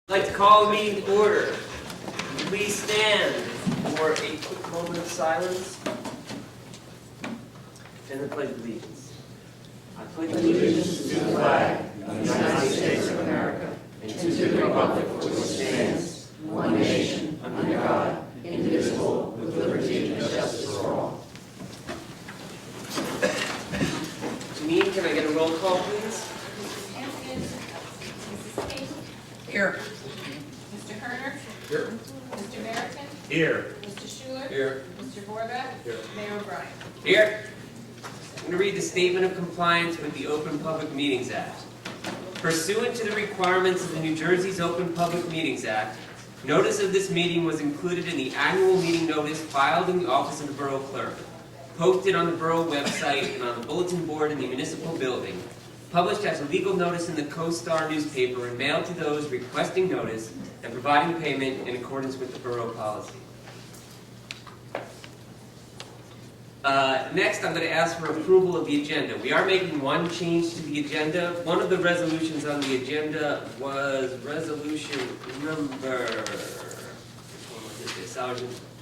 I'd like to call the meeting to order. Please stand for a quick moment of silence and the Pledge of Allegiance. I pledge allegiance to the flag of the United States of America and to the republic for which it stands, one nation, under God, indivisible, with liberty and justice for all. Janine, can I get a roll call, please? Mrs. King? Here. Mr. Herner? Here. Mr. Merrick? Here. Mr. Schuler? Here. Mr. Borough? Here. Mayor O'Brien? Here. I'm going to read the Statement of Compliance with the Open Public Meetings Act. Pursuant to the requirements of the New Jersey's Open Public Meetings Act, notice of this meeting was included in the annual meeting notice filed in the office of the Borough Clerk, posted on the Borough website and on the bulletin board in the municipal building, published as a legal notice in the Co-Star newspaper and mailed to those requesting notice and providing payment in accordance with the Borough policy. Next, I'm going to ask for approval of the agenda. We are making one change to the agenda. One of the resolutions on the agenda was resolution number,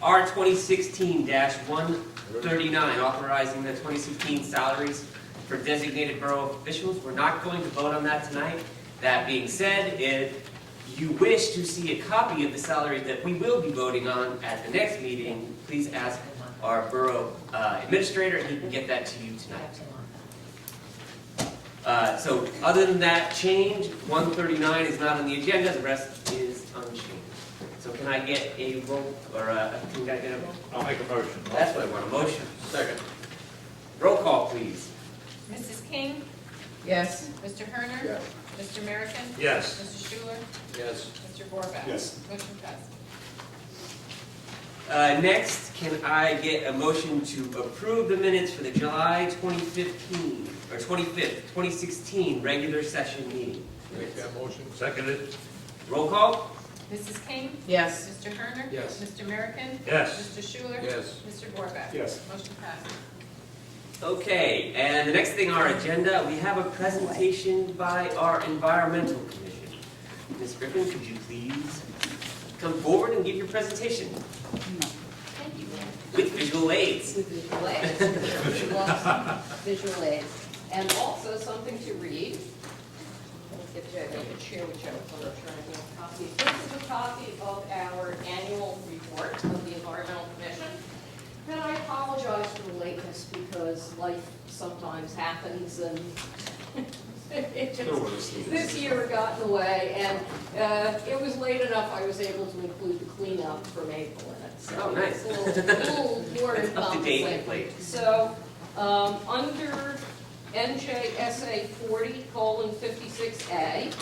R 2016-139, authorizing the 2016 salaries for designated borough officials. We're not going to vote on that tonight. That being said, if you wish to see a copy of the salaries that we will be voting on at the next meeting, please ask our borough administrator, and he can get that to you tonight. So other than that change, 139 is not on the agenda, the rest is unchanged. So can I get a roll, or can I get a... I'll make a motion. That's what I want, a motion. Second. Roll call, please. Mrs. King? Yes. Mr. Herner? Yes. Mr. Merrick? Yes. Mr. Schuler? Yes. Mr. Borough? Yes. Motion passed. Next, can I get a motion to approve the minutes for the July 2015, or 25th, 2016 regular session meeting? Make that motion. Seconded. Roll call? Mrs. King? Yes. Mr. Herner? Yes. Mr. Merrick? Yes. Mr. Schuler? Yes. Mr. Borough? Yes. Motion passed. Okay, and the next thing on our agenda, we have a presentation by our Environmental Commission. Ms. Griffin, could you please come forward and give your presentation Thank you, Lynn. with visual aids? With visual aids. Visual aids. And also something to read. Let's get Joe, I could share with Joe, so I'm trying to get a copy. This is a copy of our annual report of the Environmental Commission. And I apologize for the lateness because life sometimes happens and it just, this year it got in the way, and it was late enough I was able to include the cleanup from April in it. So Oh, nice. it's a little more It's up to date and encompassing. late. So, under NJSA 40:56A,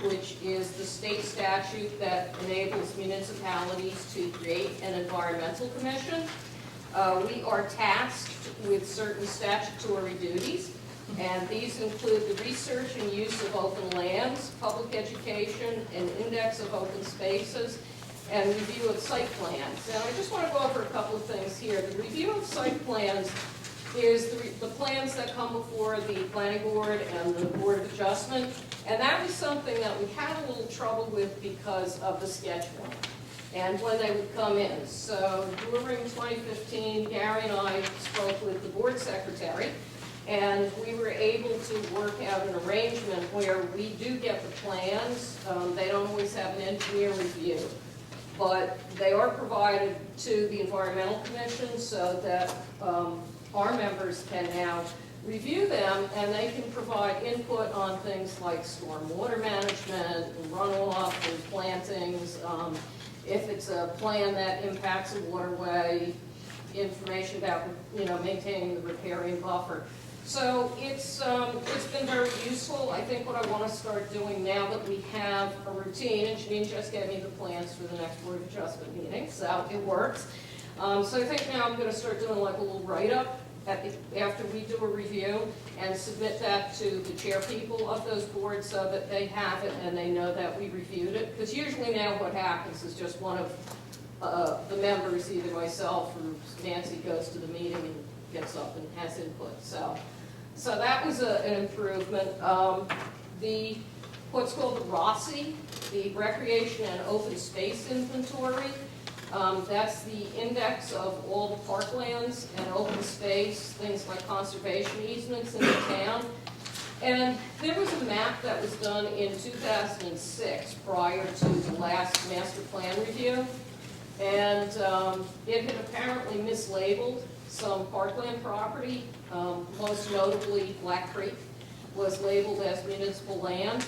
which is the state statute that enables municipalities to create an environmental commission, we are tasked with certain statutory duties, and these include the research and use of open lands, public education, an index of open spaces, and review of site plans. And I just want to go over a couple of things here. The review of site plans is the plans that come before the planning board and the board of adjustment, and that was something that we had a little trouble with because of the scheduling and when they would come in. So during 2015, Gary and I spoke with the board secretary, and we were able to work out an arrangement where we do get the plans. They don't always have an engineer review, but they are provided to the Environmental Commission so that our members can now review them, and they can provide input on things like stormwater management, and runoff, and plantings. If it's a plan that impacts a waterway, information about, maintaining the riparian buffer. So it's been very useful. I think what I want to start doing now that we have a routine, and Janine just gave me the plans for the next Board of Adjustment meeting, so it works. So I think now I'm going to start doing like a little write-up after we do a review and submit that to the chair people of those boards so that they have it and they know that we reviewed it. Because usually now what happens is just one of the members, either myself or Nancy, goes to the meeting and gets up and has input. So that was an improvement. What's called the ROSI the recreation and open space inventory. That's the index of all the parklands and open space, things like conservation easements in the town. And there was a map that was done in 2006 prior to the last master plan review. And it had apparently mislabeled some parkland property, most notably Black Creek was labeled as municipal land,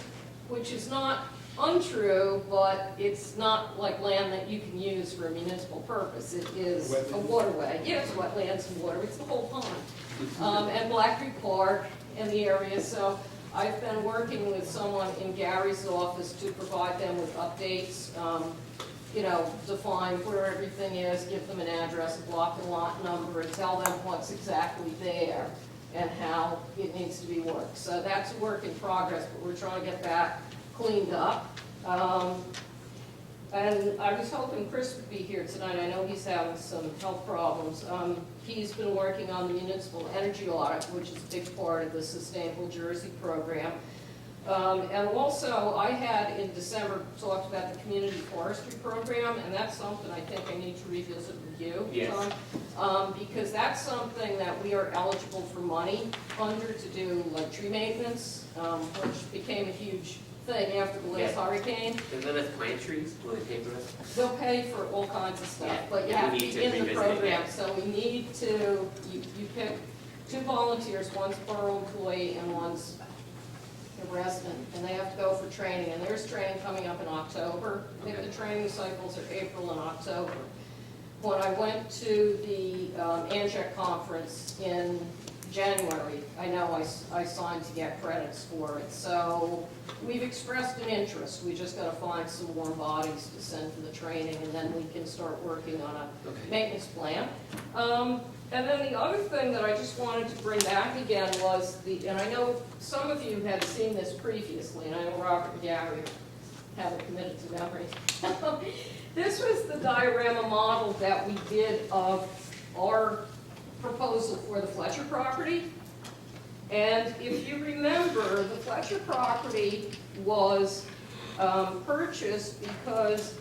which is not untrue, but it's not like land that you can use for a municipal purpose. It is a waterway. Yes, wetlands and water, it's the whole pond. And Black Creek Park and the area, so I've been working with someone in Gary's office to provide them with updates, you know, define where everything is, give them an address, a block and lot number, and tell them what's exactly there and how it needs to be worked. So that's a work in progress, but we're trying to get that cleaned up. And I was hoping Chris would be here tonight. I know he's having some health problems. He's been working on the municipal energy audit, which is a big part of the Sustainable Jersey program. And also, I had in December talked about the community forestry program, and that's something I think I need to revisit with you, Yes. John. Because that's something that we are eligible for money under to do, like tree maintenance, which became a huge thing after the last Yeah. hurricane. And then let's plant trees, will they pay for us? They'll pay for all kinds of stuff, Yeah, but you yeah, have we to need be to in the revisit it, program. yeah. So we need to, you pick 2 volunteers, one's a borough employee and one's a resident, and they have to go for training, and there's training coming up in October. I think Okay. the training cycles are April and October. When I went to the ANJEC conference in January, I know I signed to get credits for it. So we've expressed an interest. We just gotta find some more bodies to send for the training, and then we can start working on a Okay. maintenance plan. And then the other thing that I just wanted to bring back again was and I know some of you had seen this previously, and I know Robert and Gary have it committed to memory. This was the diorama model that we did of our proposal for the Fletcher property. And if you remember, the Fletcher property was purchased because,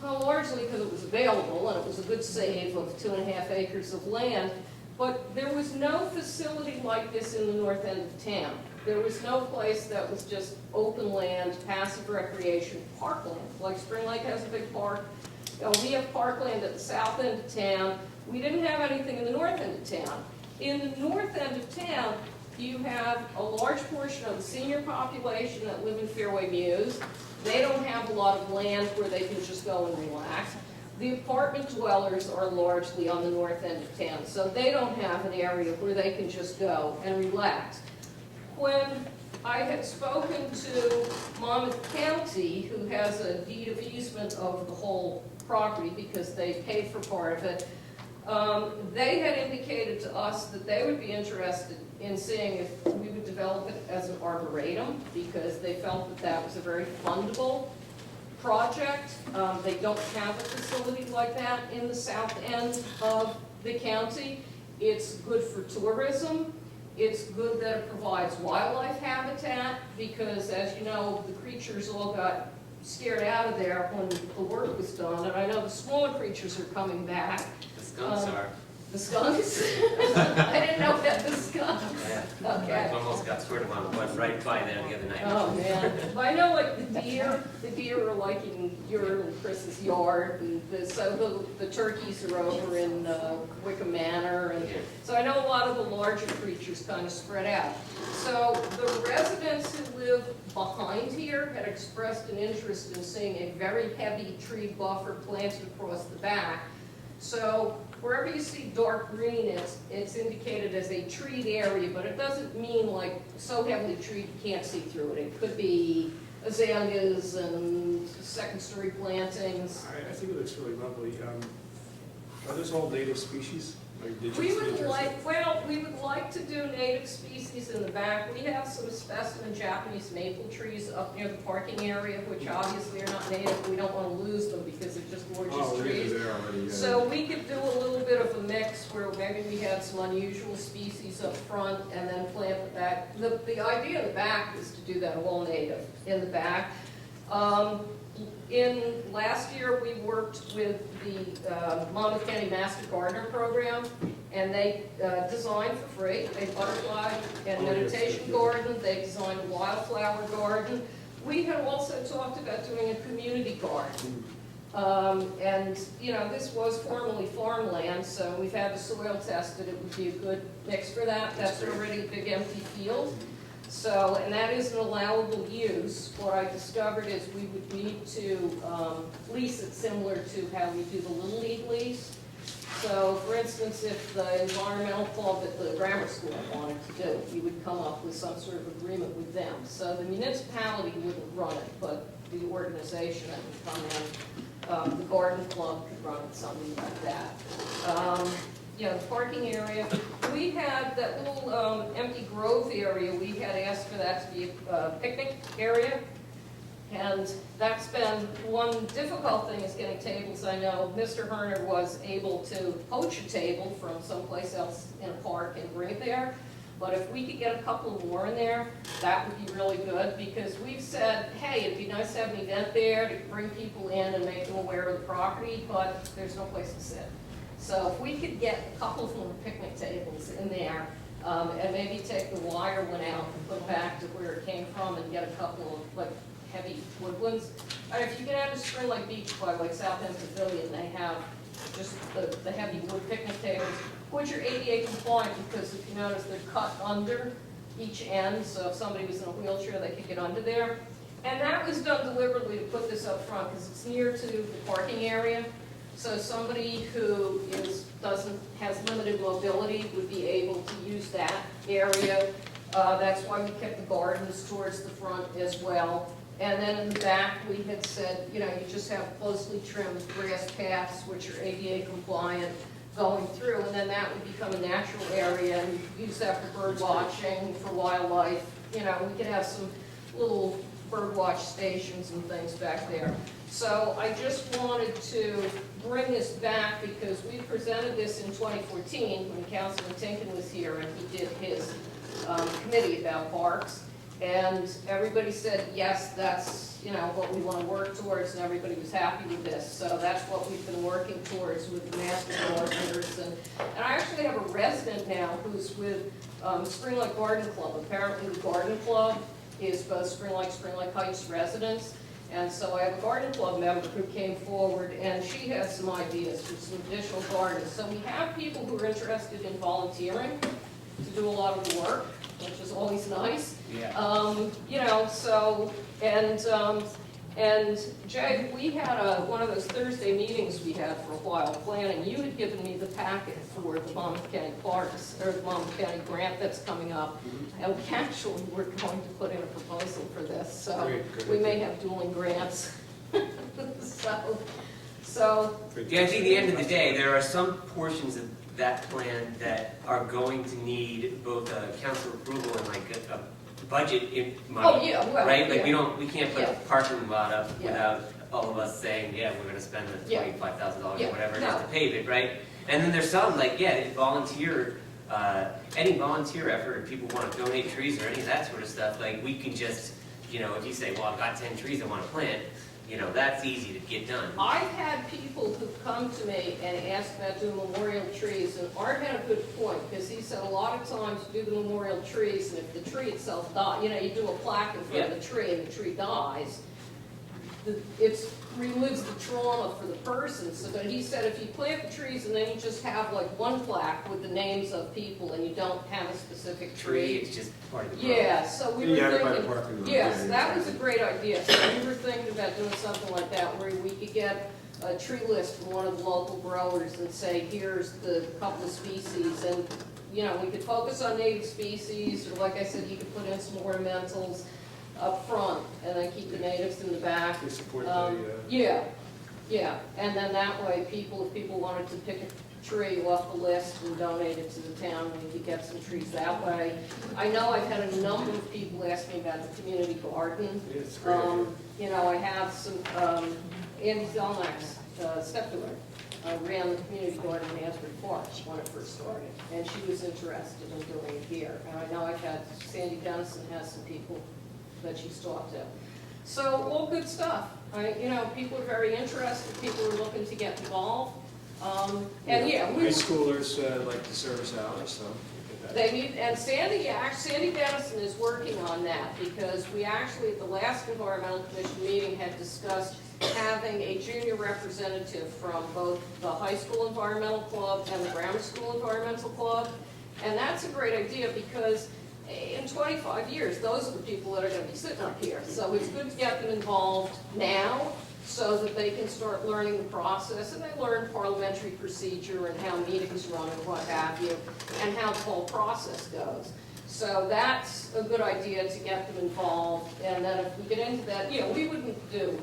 well, largely because it was available and it was a good save of 2.5 acres of land, but there was no facility like this in the north end of town. There was no place that was just open land, passive recreation, parkland, like Spring Lake has a big park. You know, we have parkland at the south end of town. We didn't have anything in the north end of town. In the north end of town, you have a large portion of the senior population that live in Fairway Mews. They don't have a lot of land where they can just go and relax. The apartment dwellers are largely on the north end of town, so they don't have an area where they can just go and relax. When I had spoken to Monmouth County, who has a deed of easement of the whole property because they paid for part of it, they had indicated to us that they would be interested in seeing if we would develop it as an arboretum, because they felt that that was a very fundable project. They don't have a facility like that in the south end of the county. It's good for tourism. It's good that it provides wildlife habitat, because as you know, the creatures all got scared out of there when the work was done, and I know the smaller creatures are coming back. The skunks are. The skunks? I didn't know that, the skunks. Yeah. Okay. I almost got squirted on one right by there the other night. Oh, man. But I know like the deer are like in your and Chris's yard, and so the turkeys are over in Wickham Manor, and Yeah. so I know a lot of the larger creatures kind of spread out. So the residents who live behind here had expressed an interest in seeing a very heavy tree buffer planted across the back. So wherever you see dark green, it's indicated as a treed area, but it doesn't mean like so heavily treed you can't see through it. It could be azaleas and second-story plantings. I think it looks really lovely. Are those all native species? Like indigenous We would species? we would like to do native species in the back. We have some specimen Japanese maple trees up near the parking area, which obviously are not native. We don't want to lose them because they're just gorgeous Oh, trees. they're there already, yeah. So we could do a little bit of a mix where maybe we had some unusual species up front and then plant the back. The idea in the back is to do that all native in the back. In last year, we worked with the Monmouth County Master Gardener Program, and they designed for free a butterfly and meditation garden. They designed a wildflower garden. We had also talked about doing a community garden. And, you know, this was formerly farmland, so we've had the soil tested. It would be a good mix for that. That's already a big empty field. So, and that is an allowable use. What I discovered is we would need to lease it similar to how we do the Little League lease. So, for instance, if the environmental club at the grammar school wanted to do it, we would come up with some sort of agreement with them. So the municipality wouldn't run it, but the organization that would come in, the garden club could run it, something like that. You know, the parking area, we had that little empty grove area, we had asked for that to be a picnic area. And that's been one difficult thing is getting tables. I know Mr. Herner was able to poach a table from someplace else in a park and bring it there. But if we could get a couple more in there, that would be really good, because we've said, hey, it'd be nice to have an event there to bring people in and make them aware of the property, but there's no place to sit. So if we could get a couple of more picnic tables in there, and maybe take the wire one out and put it back to where it came from and get a couple of like heavy woodlands. If you get out to Spring Lake Beach by like South End Pavilion, they have just the heavy wood picnic tables, which are ADA compliant, because if you notice, they're cut under each end, so if somebody was in a wheelchair, they could get under there. And that was done deliberately to put this up front, because it's near to the parking area. So somebody who has limited mobility would be able to use that area. That's why we kept the gardens towards the front as well. And then in the back, we had said, you know, you just have closely trimmed grass paths, which are ADA compliant, going through, and then that would become a natural area, and you could use that for bird watching, for wildlife. You know, we could have some little bird watch stations and things back there. So I just wanted to bring this back because we presented this in 2014 when Councilman Tinkin was here and he did his committee about parks. And everybody said, yes, that's, you know, what we want to work towards, and everybody was happy with this. So that's what we've been working towards with the master gardeners. And I actually have a resident now who's with Spring Lake Garden Club. Apparently the garden club is both Spring Lake Heights residents. And so I have a garden club member who came forward, and she has some ideas for some additional gardens. So we have people who are interested in volunteering to do a lot of the work, which is always nice. Yeah. You know, so, and Jay, we had one of those Thursday meetings we had for a while planning. You had given me the packet for the Monmouth County Parks, or the Monmouth County grant that's coming up. And we actually were going to put in a proposal for this, so Great, we may have dueling grants. So. Yeah, I think at the end of the day, there are some portions of that plan that are going to need both a council approval and like a budget money. Oh, yeah, well, right? Like yeah. we can't put Yeah. a parking lot up Yeah. without all of us saying, yeah, we're gonna spend the Yeah. $25,000 Yeah. or whatever it No. is to pave it, right? And then there's some like, yeah, any volunteer effort, if people wanna donate trees or any of that sort of stuff, like we can just, you know, if you say, well, I've got 10 trees I wanna plant, you know, that's easy to get done. I've had people who've come to me and asked about doing memorial trees, and Art had a good point, because he said a lot of times you do the memorial trees, and if the tree itself dies, you know, you do a plaque in front of the tree and the tree dies, it relives the trauma for the person. So, but he said if you plant the trees and then you just have like one plaque with the names of people and you don't have a specific Tree, tree. it's just part of the Yeah, so we were You have it by the thinking, parking lot. yes, Yeah, that was a exactly. great idea. So we were thinking about doing something like that, where we could get a tree list from one of the local growers and say, here's the couple of species, and, you know, we could focus on native species, or like I said, you could put in some ornamentals up front, and then keep the natives in the back. They support Yeah, and then that way, if people wanted to pick a tree off the list and donate it to the town, we could get some trees that way. I know I've had a number of people ask me about the community garden. It's a great idea. You know, I have some, Andy Zelnak's stepdaughter ran the community garden in Asbury Park when it first started, and she was interested in doing it here. And I know I've had, Sandy Dennison has some people that she's talked to. So, all good stuff. People are very interested, people are looking to get involved. And yeah, High schoolers like to service hours, so. they need, and Sandy Dennison is working on that, because we actually, at the last Environmental Commission meeting, had discussed having a junior representative from both the high school environmental club and the grammar school environmental club. And that's a great idea, because in 25 years, those are the people that are gonna be sitting up here. So it's good to get them involved now, so that they can start learning the process, and they learn parliamentary procedure and how meetings run and what have you, and how the whole process goes. So that's a good idea to get them involved, and then if we get into that, we wouldn't do,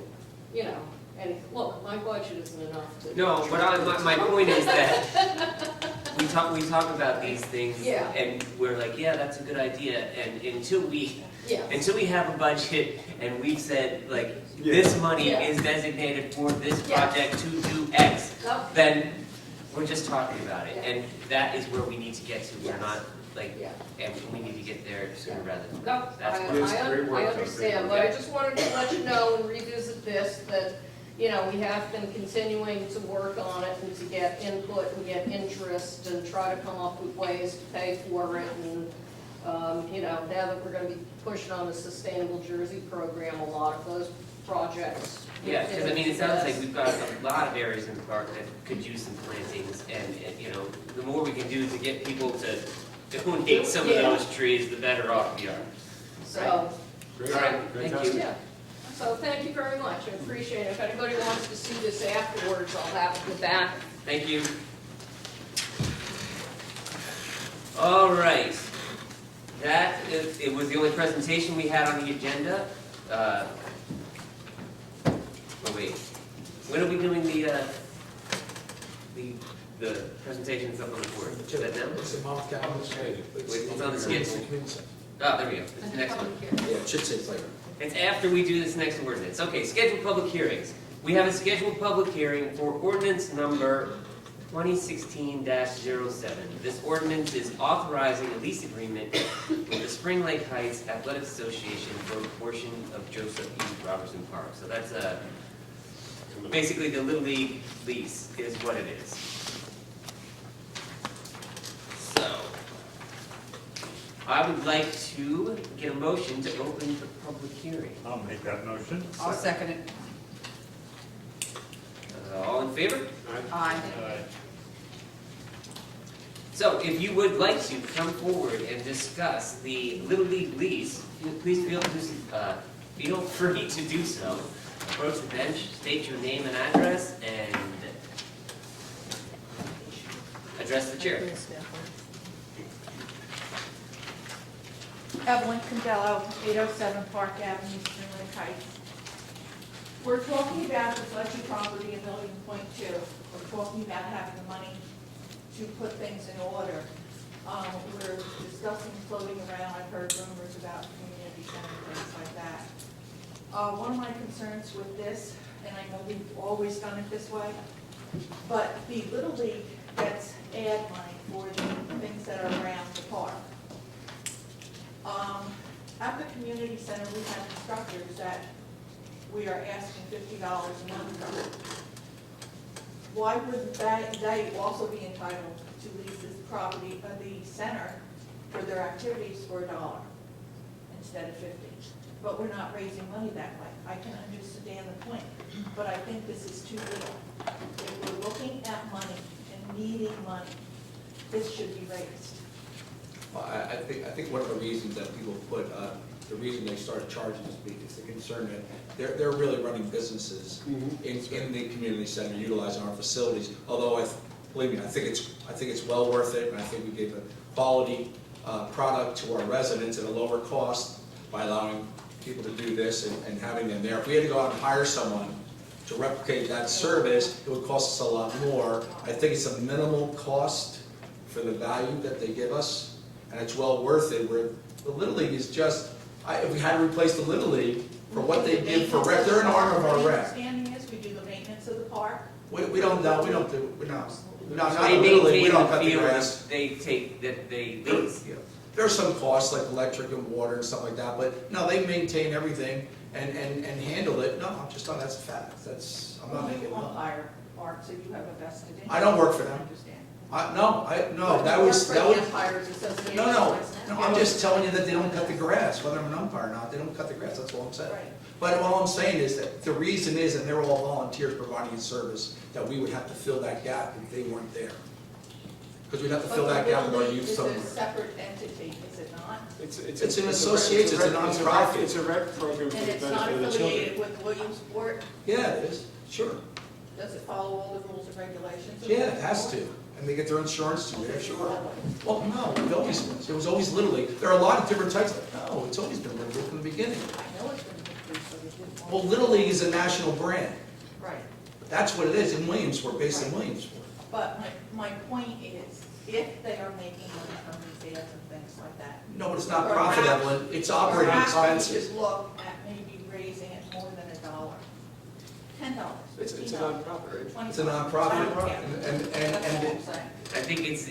and look, my budget isn't enough to. No, but my point is that we talk about these things, Yeah. and we're like, yeah, that's a good idea, and until we Yeah, have a budget and we've said, like, Yeah. this money Yeah. is designated for this Yeah. project to do X, no, then we're just talking about it, Yeah. and that is where we need to get to. We're Yes. not, like, yeah. and we need to get there sooner rather than later. No, That's I, what Yes, I, great un- work, I though, understand, great but I just wanted to let you know and revisit this, that, we have been continuing to work on it and to get input and get interest and try to come up with ways to pay for it, and, now that we're gonna be pushing on the Sustainable Jersey program, a lot of those projects. Yeah, because it sounds like we've got a lot of areas in the park that could use some plantings, and, the more we can do to get people to donate some of Yeah. those trees, the better off we are. So, Great, All right, thank you. fantastic. yeah, so thank you very much, I appreciate it. If anybody wants to see this afterwards, I'll have it with that. Thank you. All right. It was the only presentation we had on the agenda. Oh, wait. When are we doing the presentations up on the board? Is that now? It's a month calendar. It's on the schedule. Oh, there we go. It's the next one. Yeah, it should say it's later. It's after we do this next ordinance. Okay, scheduled public hearings. We have a scheduled public hearing for ordinance number 2016-07. This ordinance is authorizing a lease agreement with the Spring Lake Heights Athletic Association for a portion of Joseph E. Robertson Park. So that's basically the Little League lease is what it is. So, I would like to get a motion to open the public hearing. I'll make that motion. I'll second it. All in favor? Aye. So if you would like to come forward and discuss the Little League lease, please feel free to do so. Approach the bench, state your name and address, and address the chair. Evelyn Condello, 807 Park Avenue, Spring Lake Heights. We're talking about the fleshy property in Building Point 2. We're talking about having the money to put things in order. We're discussing floating around, I've heard rumors about community center, things like that. One of my concerns with this, and I know we've always done it this way, but the Little League gets ad money for the things that are around the park. At the community center, we have instructors that we are asking $50 a month from. Why wouldn't they also be entitled to lease this property of the center for their activities for $1 instead of $50? But we're not raising money that way. I can understand the point, but I think this is too little. If we're looking at money and needing money, this should be raised. Well, I think one of the reasons that people put, the reason they started charging is because they're concerned that they're really running businesses in the community center, utilizing our facilities. Although believe me, I think it's well worth it, and I think we gave a quality product to our residents at a lower cost by allowing people to do this and having them there. If we had to go out and hire someone to replicate that service, it would cost us a lot more. I think it's a minimal cost for the value that they give us, and it's well worth it. Where the Little League is just, if we had to replace the Little League for what they give for rec, they're an arm of our My rec. understanding is we do the maintenance of the park. We don't know, we don't do, we don't. Not They the Little League, we maintain don't the cut the field grass. that they lease. There are some costs like electric and water and stuff like that, but no, they maintain everything. and handle it, no, I'm just telling you, that's a fact, I'm not making it up. Umpire, Art, so you have a vested interest. I don't work for them. I understand. No, that was, You work for the Umpires Association. no, I'm just telling you that they don't cut the grass, whether I'm an umpire or not, they don't cut the grass, that's all I'm saying. Right. But all I'm saying is that the reason is, and they're all volunteers providing a service, that we would have to fill that gap if they weren't there. Because we'd have to fill that gap with our youth somewhere. But the Little League is a separate entity, is it not? It's an association, it's a nonprofit. It's a rec program for And the it's not benefit of the affiliated children. with Williamsport? Yeah, it is, sure. Does it follow all the rules and regulations? of Yeah, it has to. Williamsport? And they get their insurance too, yeah, Is it sure. that way? Well, no, it always was. It was always Little League. There are a lot of different types of, no, it's always been Little League from the beginning. I know it's been increased, so they didn't want. Well, Little League is a national brand. Right. That's what it is in Williamsport, based in Williamsport. But my point is, if they are making money from these ads and things like that. No, but it's not profit, Evelyn. It's operating perhaps we expenses. should look at maybe raising it more than $1. $10, It's a $15, nonprofit, right? $20. It's a nonprofit, I don't care. and That's all it- I'm saying. I think it's,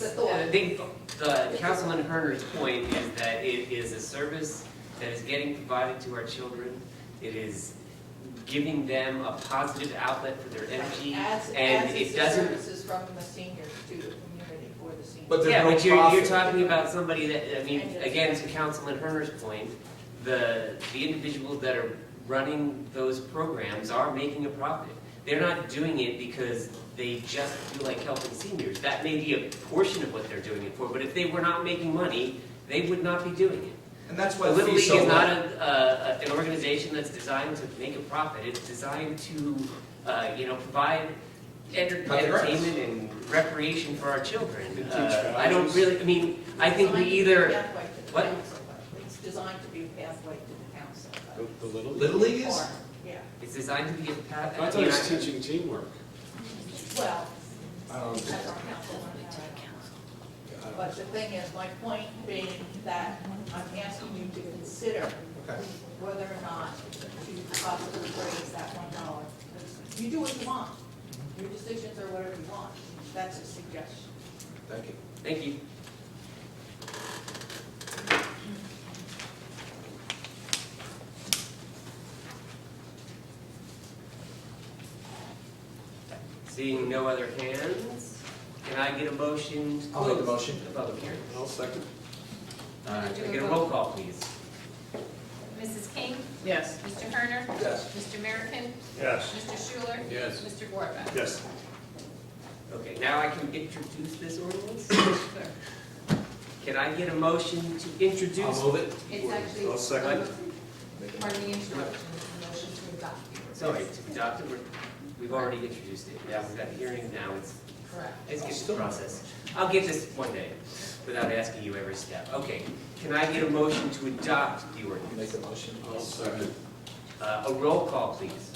The thought. I think the Councilman Herner's point is that it is a service that is getting provided to our children. It is giving them a positive outlet for their energy, and it doesn't. Services from the seniors to the community for the seniors. But there's Yeah, no but you're profit. talking about somebody that, I mean, again, to Councilman Herner's point, the individuals that are running those programs are making a profit. They're not doing it because they just feel like helping seniors. That may be a portion of what they're doing it for, but if they were not making money, they would not be doing it. And that's The why the Little League fee's so is not low. an organization that's designed to make a profit. It's designed to, provide Cut the grass. entertainment and recreation for our children. And teach I don't values. really, I mean, I think we either, what? It's designed to be a pathway to the council. The Little League? Little League is? Or, yeah, it's designed to be a path. I thought it was teaching teamwork. well, I don't that's know. our council. But the thing is, my point being that I'm asking you to consider Okay. whether or not to possibly raise that $1. You do what you want. Your decisions are whatever you want. That's a suggestion. Thank you. Thank you. Seeing no other hands, can I get a motion to I'll make the close motion. the public hearing? I'll second. Can I get a roll call, please? Mrs. King? Yes. Mr. Herner? Yes. Mr. American? Yes. Mr. Schuler? Yes. Mr. Gorga? Yes. Okay, now I can introduce this ordinance? Can I get a motion to I'll introduce? move it. It's actually, I'll second. pardon the interruption, it's a motion to adopt. Sorry, to adopt it, we've already introduced it. Now we've got the hearing, now it's, Correct. let's get the process. I'll get this one day, without asking you every step. Okay, can I get a motion to adopt the Make ordinance? the motion. I'll second. A roll call, please.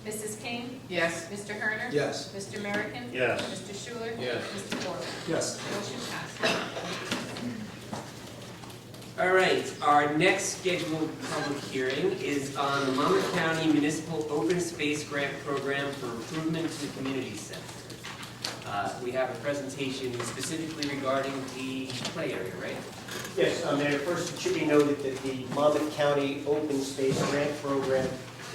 Mrs. King? Yes. Mr. Herner? Yes. Mr. American? Yes. Mr. Schuler? Yes. Mr. Gorga? Yes. Motion passed. All right, our next scheduled public hearing is on the Monmouth County Municipal Open Space Grant Program for Improvement to the Community Center. We have a presentation specifically regarding the play area, right? Yes, Mayor, first it should be noted that the Monmouth County Open Space Grant Program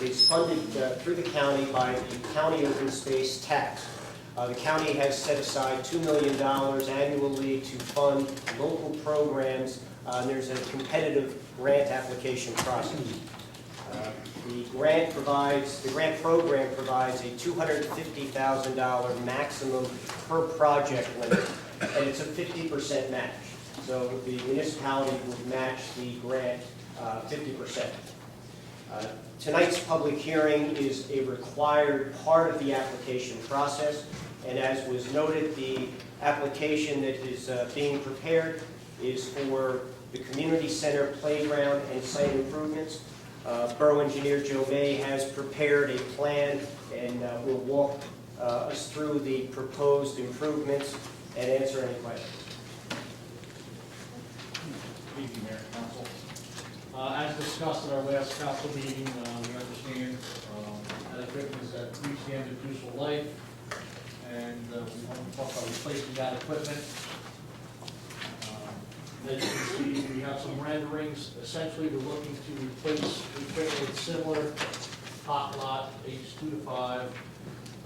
is funded through the county by the County Open Space Tax. The county has set aside $2 million annually to fund local programs. There's a competitive grant application process. The grant program provides a $250,000 maximum per project limit, and it's a 50% match. So the municipality would match the grant 50%. Tonight's public hearing is a required part of the application process, and as was noted, the application that is being prepared is for the community center playground and site improvements. Borough Engineer Joe May has prepared a plan and will walk us through the proposed improvements and answer any questions. Good evening, Mayor and Council. As discussed at our last council meeting, we understand that equipment is at reached the end of useful life, and we want to talk about replacing that equipment. As you can see, we We have some renderings. Essentially, we're looking to replace equipment with similar hot lot, H 2 to 5,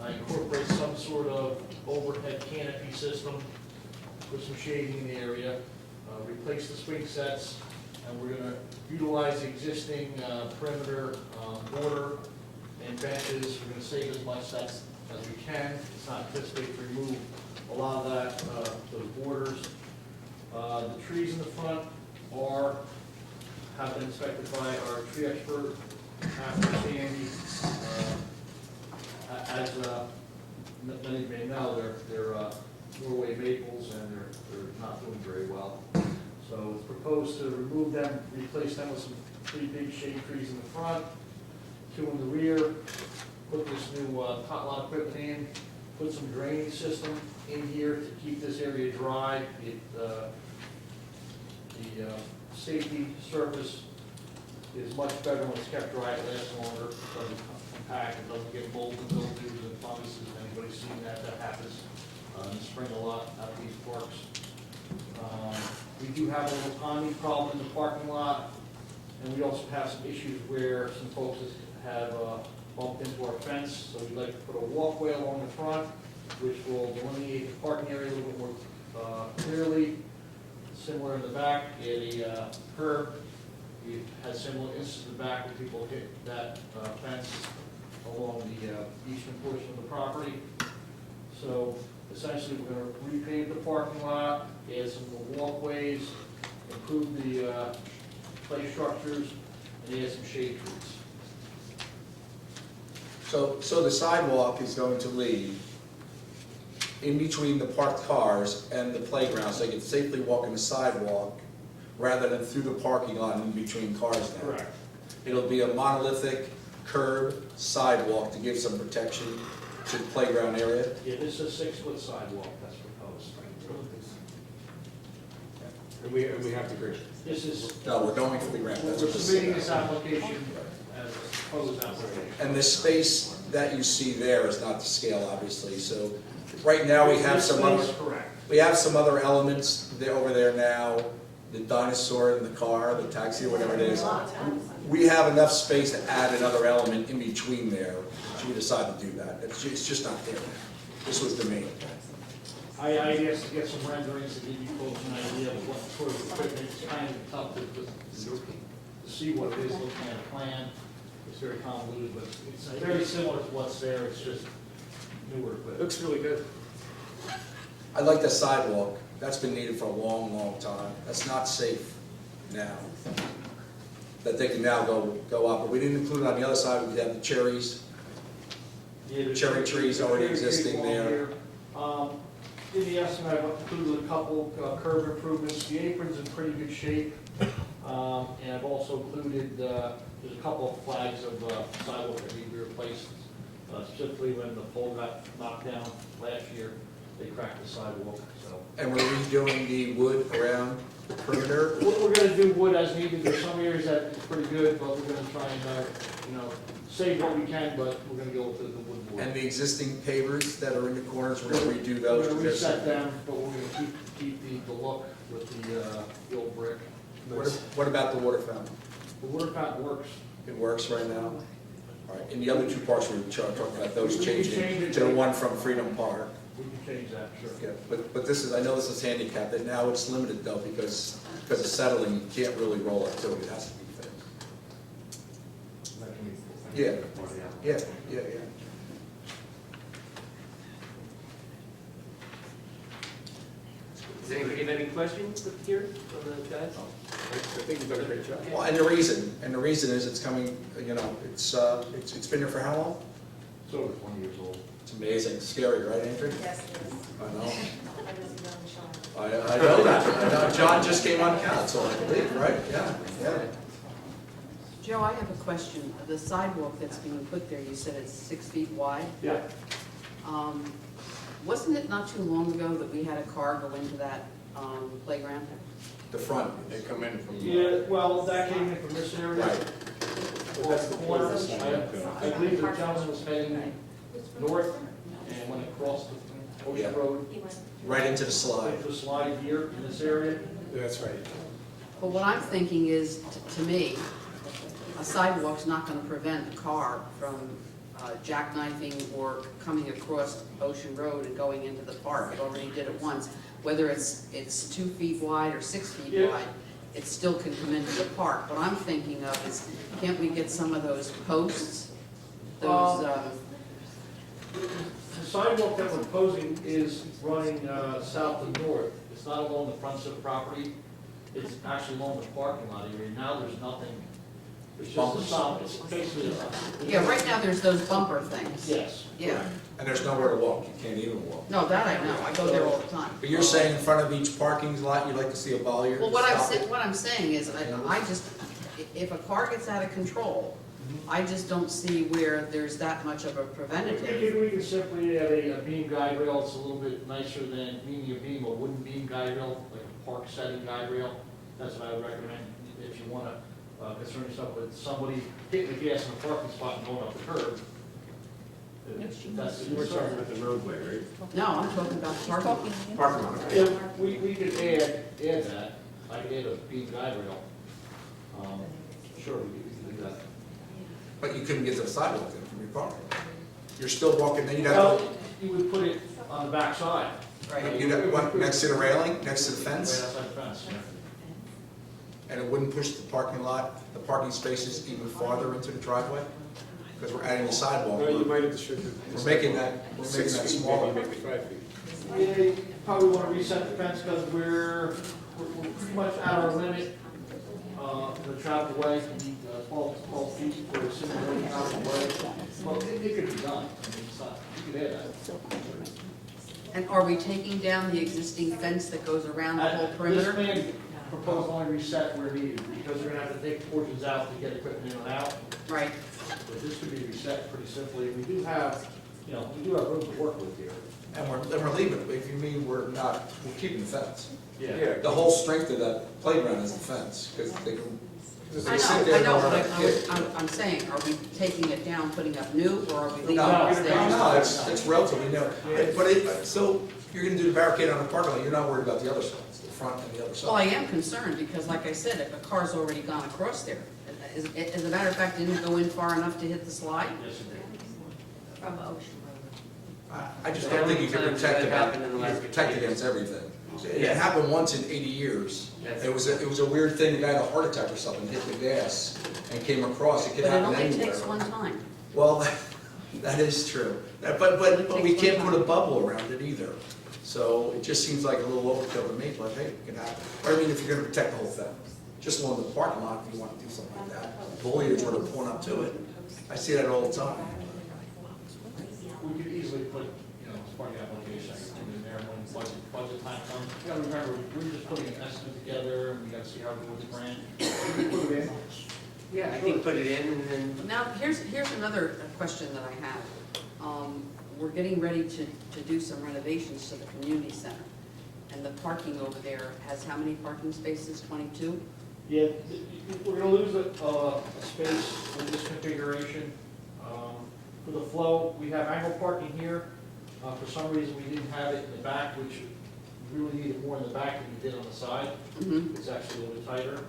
incorporate some sort of overhead canopy system, put some shading in the area, replace the swing sets, and we're going to utilize the existing perimeter border and benches. We're going to save as much as we can. It's not anticipated to remove a lot of that, those borders. The trees in the front have been inspected by our tree expert, Pastor Sandy. As many may know, they're Norway maples and they're not doing very well. So it's proposed to remove them, replace them with some pretty big shade trees in the front, 2 in the rear, put this new tot lot equipment in, put some drainage system in here to keep this area dry. The safety surface is much better when it's kept dry, it lasts longer, it doesn't compact, it doesn't get mold and mildews and funguses. Anybody's seen that happens in the spring a lot out of these parks. We do have a little timing problem in the parking lot, and we also have some issues where some folks have bumped into our fence, so we'd like to put a walkway along the front, which will delineate the parking area a little bit more clearly. Similar in the back, add a curb. We had similar instances in the back where people hit that fence along the eastern portion of the property. So essentially, we're going to repave the parking lot, add some more walkways, improve the play structures, and add some shade trees. So the sidewalk is going to lead in between the parked cars and the playground, so they can safely walk in the sidewalk rather than through the parking lot and in between cars now. Correct. It'll be a monolithic curb sidewalk to give some protection to the playground area. Yeah, this is a 6-foot sidewalk that's proposed. And we have the grade. This is, No, we're going for the grant. That's we're what this submitting is. this application as a proposed application. And the space that you see there is not to scale, obviously, so right now we have This some space, other, correct. we have some other elements there over there now, the dinosaur in the car, the taxi, whatever it is. We have enough space to add another element in between there, should we decide to do that. It's just not there now. This was the main. I asked to get some renderings to give you folks an idea of what sort of equipment. It's kind of tough to see what it is looking at a plan. It's very convoluted, but it's very similar to what's there. It's just newer equipment. Looks really good. I like the sidewalk. That's been needed for a long, long time. That's not safe now. That they can now go up. But we didn't include it on the other side. We have the cherries. Yeah, the Cherry trees already cherry trees existing along there. here. In the estimate, I've included a couple curb improvements. The apron's in pretty good shape. And I've also included, there's a couple of flags of sidewalk that need to be replaced. Specifically when the pole got knocked down last year, they cracked the sidewalk, so. And we're redoing the wood around the perimeter. We're gonna do wood as needed. There's some areas that it's pretty good, but we're gonna try and, save what we can, but we're gonna go with the wood board. And the existing pavers that are in the corners, we're gonna redo We're those. gonna because they're- reset them, but we're gonna keep the look with the old brick. What about the water fountain? The water fountain works. It works right now? All right, and the other 2 parts we were talking about, those We can change changing it. to the one from Freedom Park. We can change that, sure. Okay, but this is, I know this is handicapped, and now it's limited though, because of settling, you can't really roll it to it, it has to be fixed. Yeah. Does anybody have any questions here from the guys? I think you've done a great job. Well, and the reason is it's coming, it's been here for how long? It's over 20 years old. It's amazing, scary, right, Andrew? Yes, it is. I know. I was a young child. I know that, I know, John just came on council, I believe, right? Yeah. Joe, I have a question. The sidewalk that's being put there, you said it's 6 feet wide. Yeah. Wasn't it not too long ago that we had a car go into that playground? The front. They come in from. Yeah, well, that came in from this area. Right. That's the Corner. point. I believe the gentleman was heading north, and when it crossed the Ocean Yeah. Road, Right into the slide. went to a slide here in this area. That's right. But what I'm thinking is, to me, a sidewalk's not gonna prevent a car from jackknifing or coming across Ocean Road and going into the park. It already did it once. Whether it's 2 feet wide or 6 feet Yeah. wide, it still can come into the park. What I'm thinking of is, can't we get some of those posts? Those, The sidewalk that we're proposing is running south and north. It's not along the front of the property. It's actually along the parking lot area. Now there's nothing. It's just a solid, it's basically a. yeah, right now there's those bumper things. Yes. Yeah, And there's nowhere to walk, you can't even walk. no, that I know, I go there all the time. But you're saying in front of each parking lot, you'd like to see a bolliard? Well, stop it? what I'm saying is, I just, if a car gets out of control, I just don't see where there's that much of a preventative. We can simply add a beam guide rail. It's a little bit nicer than being a beam, a wooden beam guide rail, like a park setting guide rail. That's what I would recommend if you want to concern yourself with somebody hitting the gas in a parking spot and going up the curb. That's the We're talking concern. about the roadway, right? No, I'm talking about parking. Parking lot. Yeah, we could add that. I could add a beam guide rail. Sure, we could do that. But you couldn't get to the sidewalk then from your car. You're still walking, then you'd Well, have, you would put it on the back side. Right. you'd have, what, next to the railing, next to the Right fence? outside the fence, yeah. And it wouldn't push the parking lot, the parking spaces even farther into the driveway? Because we're adding a sidewalk. No, you might have to shift it. We're making that 6 feet, smaller. maybe make it 5 feet. Yeah, you probably want to reset the fence because we're pretty much at our limit. The travel way, 12 feet for a single travel way. Well, it could be done. I mean, it's not, you could add that. And are we taking down the existing fence that goes around the whole perimeter? This plan proposed only reset where needed because we're gonna have to take portions out to get equipment in and out. Right. But this could be reset pretty simply. We do have, we do have room to work with here. And we're leaving it, if you mean we're keeping the fence. Yeah. The whole strength of that playground is the fence, because they can, I know, but I'm saying, are we taking it down, putting up new, or are we leaving it as there? No, it's relatively new. But so you're gonna do the barricade on the parking lot, you're not worried about the other sides, the front and the other side? Well, I am concerned, because like I said, if a car's already gone across there, as a matter of fact, didn't it go in far enough to hit the slide? Yes, it did. From Ocean Road. I just don't think you can protect Happened against everything. It happened once in 80 years. Yes. It was a weird thing, the guy had a heart attack or something, hit the gas and came across, it could But it happen only anywhere. takes one time. Well, that is true. But we can't put a bubble around it either. So it just seems like a little overkill to me, but hey, it can happen. Or I mean, if you're gonna protect the whole thing, just along the parking lot, if you want to do something like that. Bulliards where they're pulling up to it. I see that all the time. We could easily put, parking application in there when budget time comes. You gotta remember, we're just putting an estimate together, and we gotta see how it goes with the grant. We put it in. Yeah, I think put it in and then, Now, here's another question that I have. We're getting ready to do some renovations to the community center. And the parking over there has how many parking spaces, 22? Yeah, we're gonna lose a space in this configuration. For the flow, we have angle parking here. For some reason, we didn't have it in the back, which we really needed more in the back than we did on the side. Mm-hmm. It's actually a little bit tighter,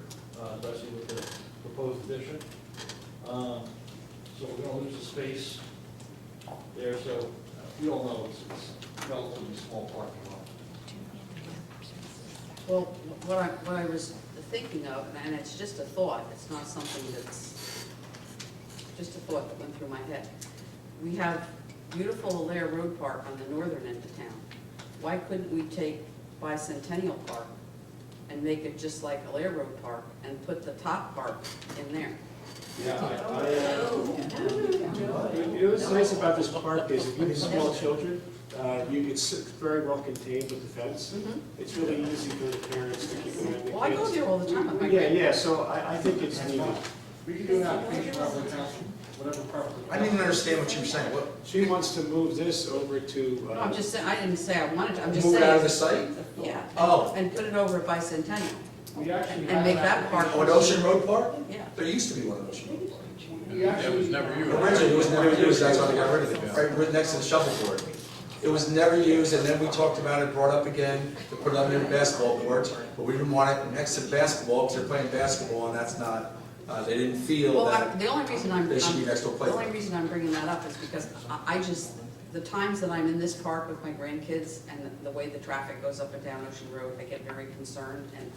especially with the proposed addition. So we're gonna lose the space there, so we all know it's relatively small parking lot. Well, what I was thinking of, and it's just a thought, it's not something that's, just a thought that went through my head. We have beautiful Allaire Road Park on the northern end of town. Why couldn't we take Bicentennial Park and make it just like Allaire Road Park and put the top part in there? Yeah, You know what's nice about this park is if you have small children, it's very well contained with the fence. Mhm. It's really easy for the parents to keep them in the Well, I go there all the time with my Yeah, grandkids. yeah, so I think it's needed. we can do an application for the council, whatever preference. I didn't even understand what you were saying. What, She wants to move this over to, No, I'm just saying, I didn't say I wanted to, I'm just move it out of the saying, site? yeah. Oh. And put it over at Bicentennial, We actually and make that park. Oh, an Ocean Road Park? Yeah. There used to be one at Ocean Road Park. We actually. never used. Originally, it was never used, that's why they got rid of it. Right next to the shuffleboard. It was never used, and then we talked about it, brought up again, to put it under the basketball courts, but we didn't want it next to basketball, because they're playing basketball, and that's not, they didn't feel Well, that the only reason I'm, they should be next to a the playground. only reason I'm bringing that up is because I just, the times that I'm in this park with my grandkids and the way the traffic goes up and down Ocean Road, I get very concerned, and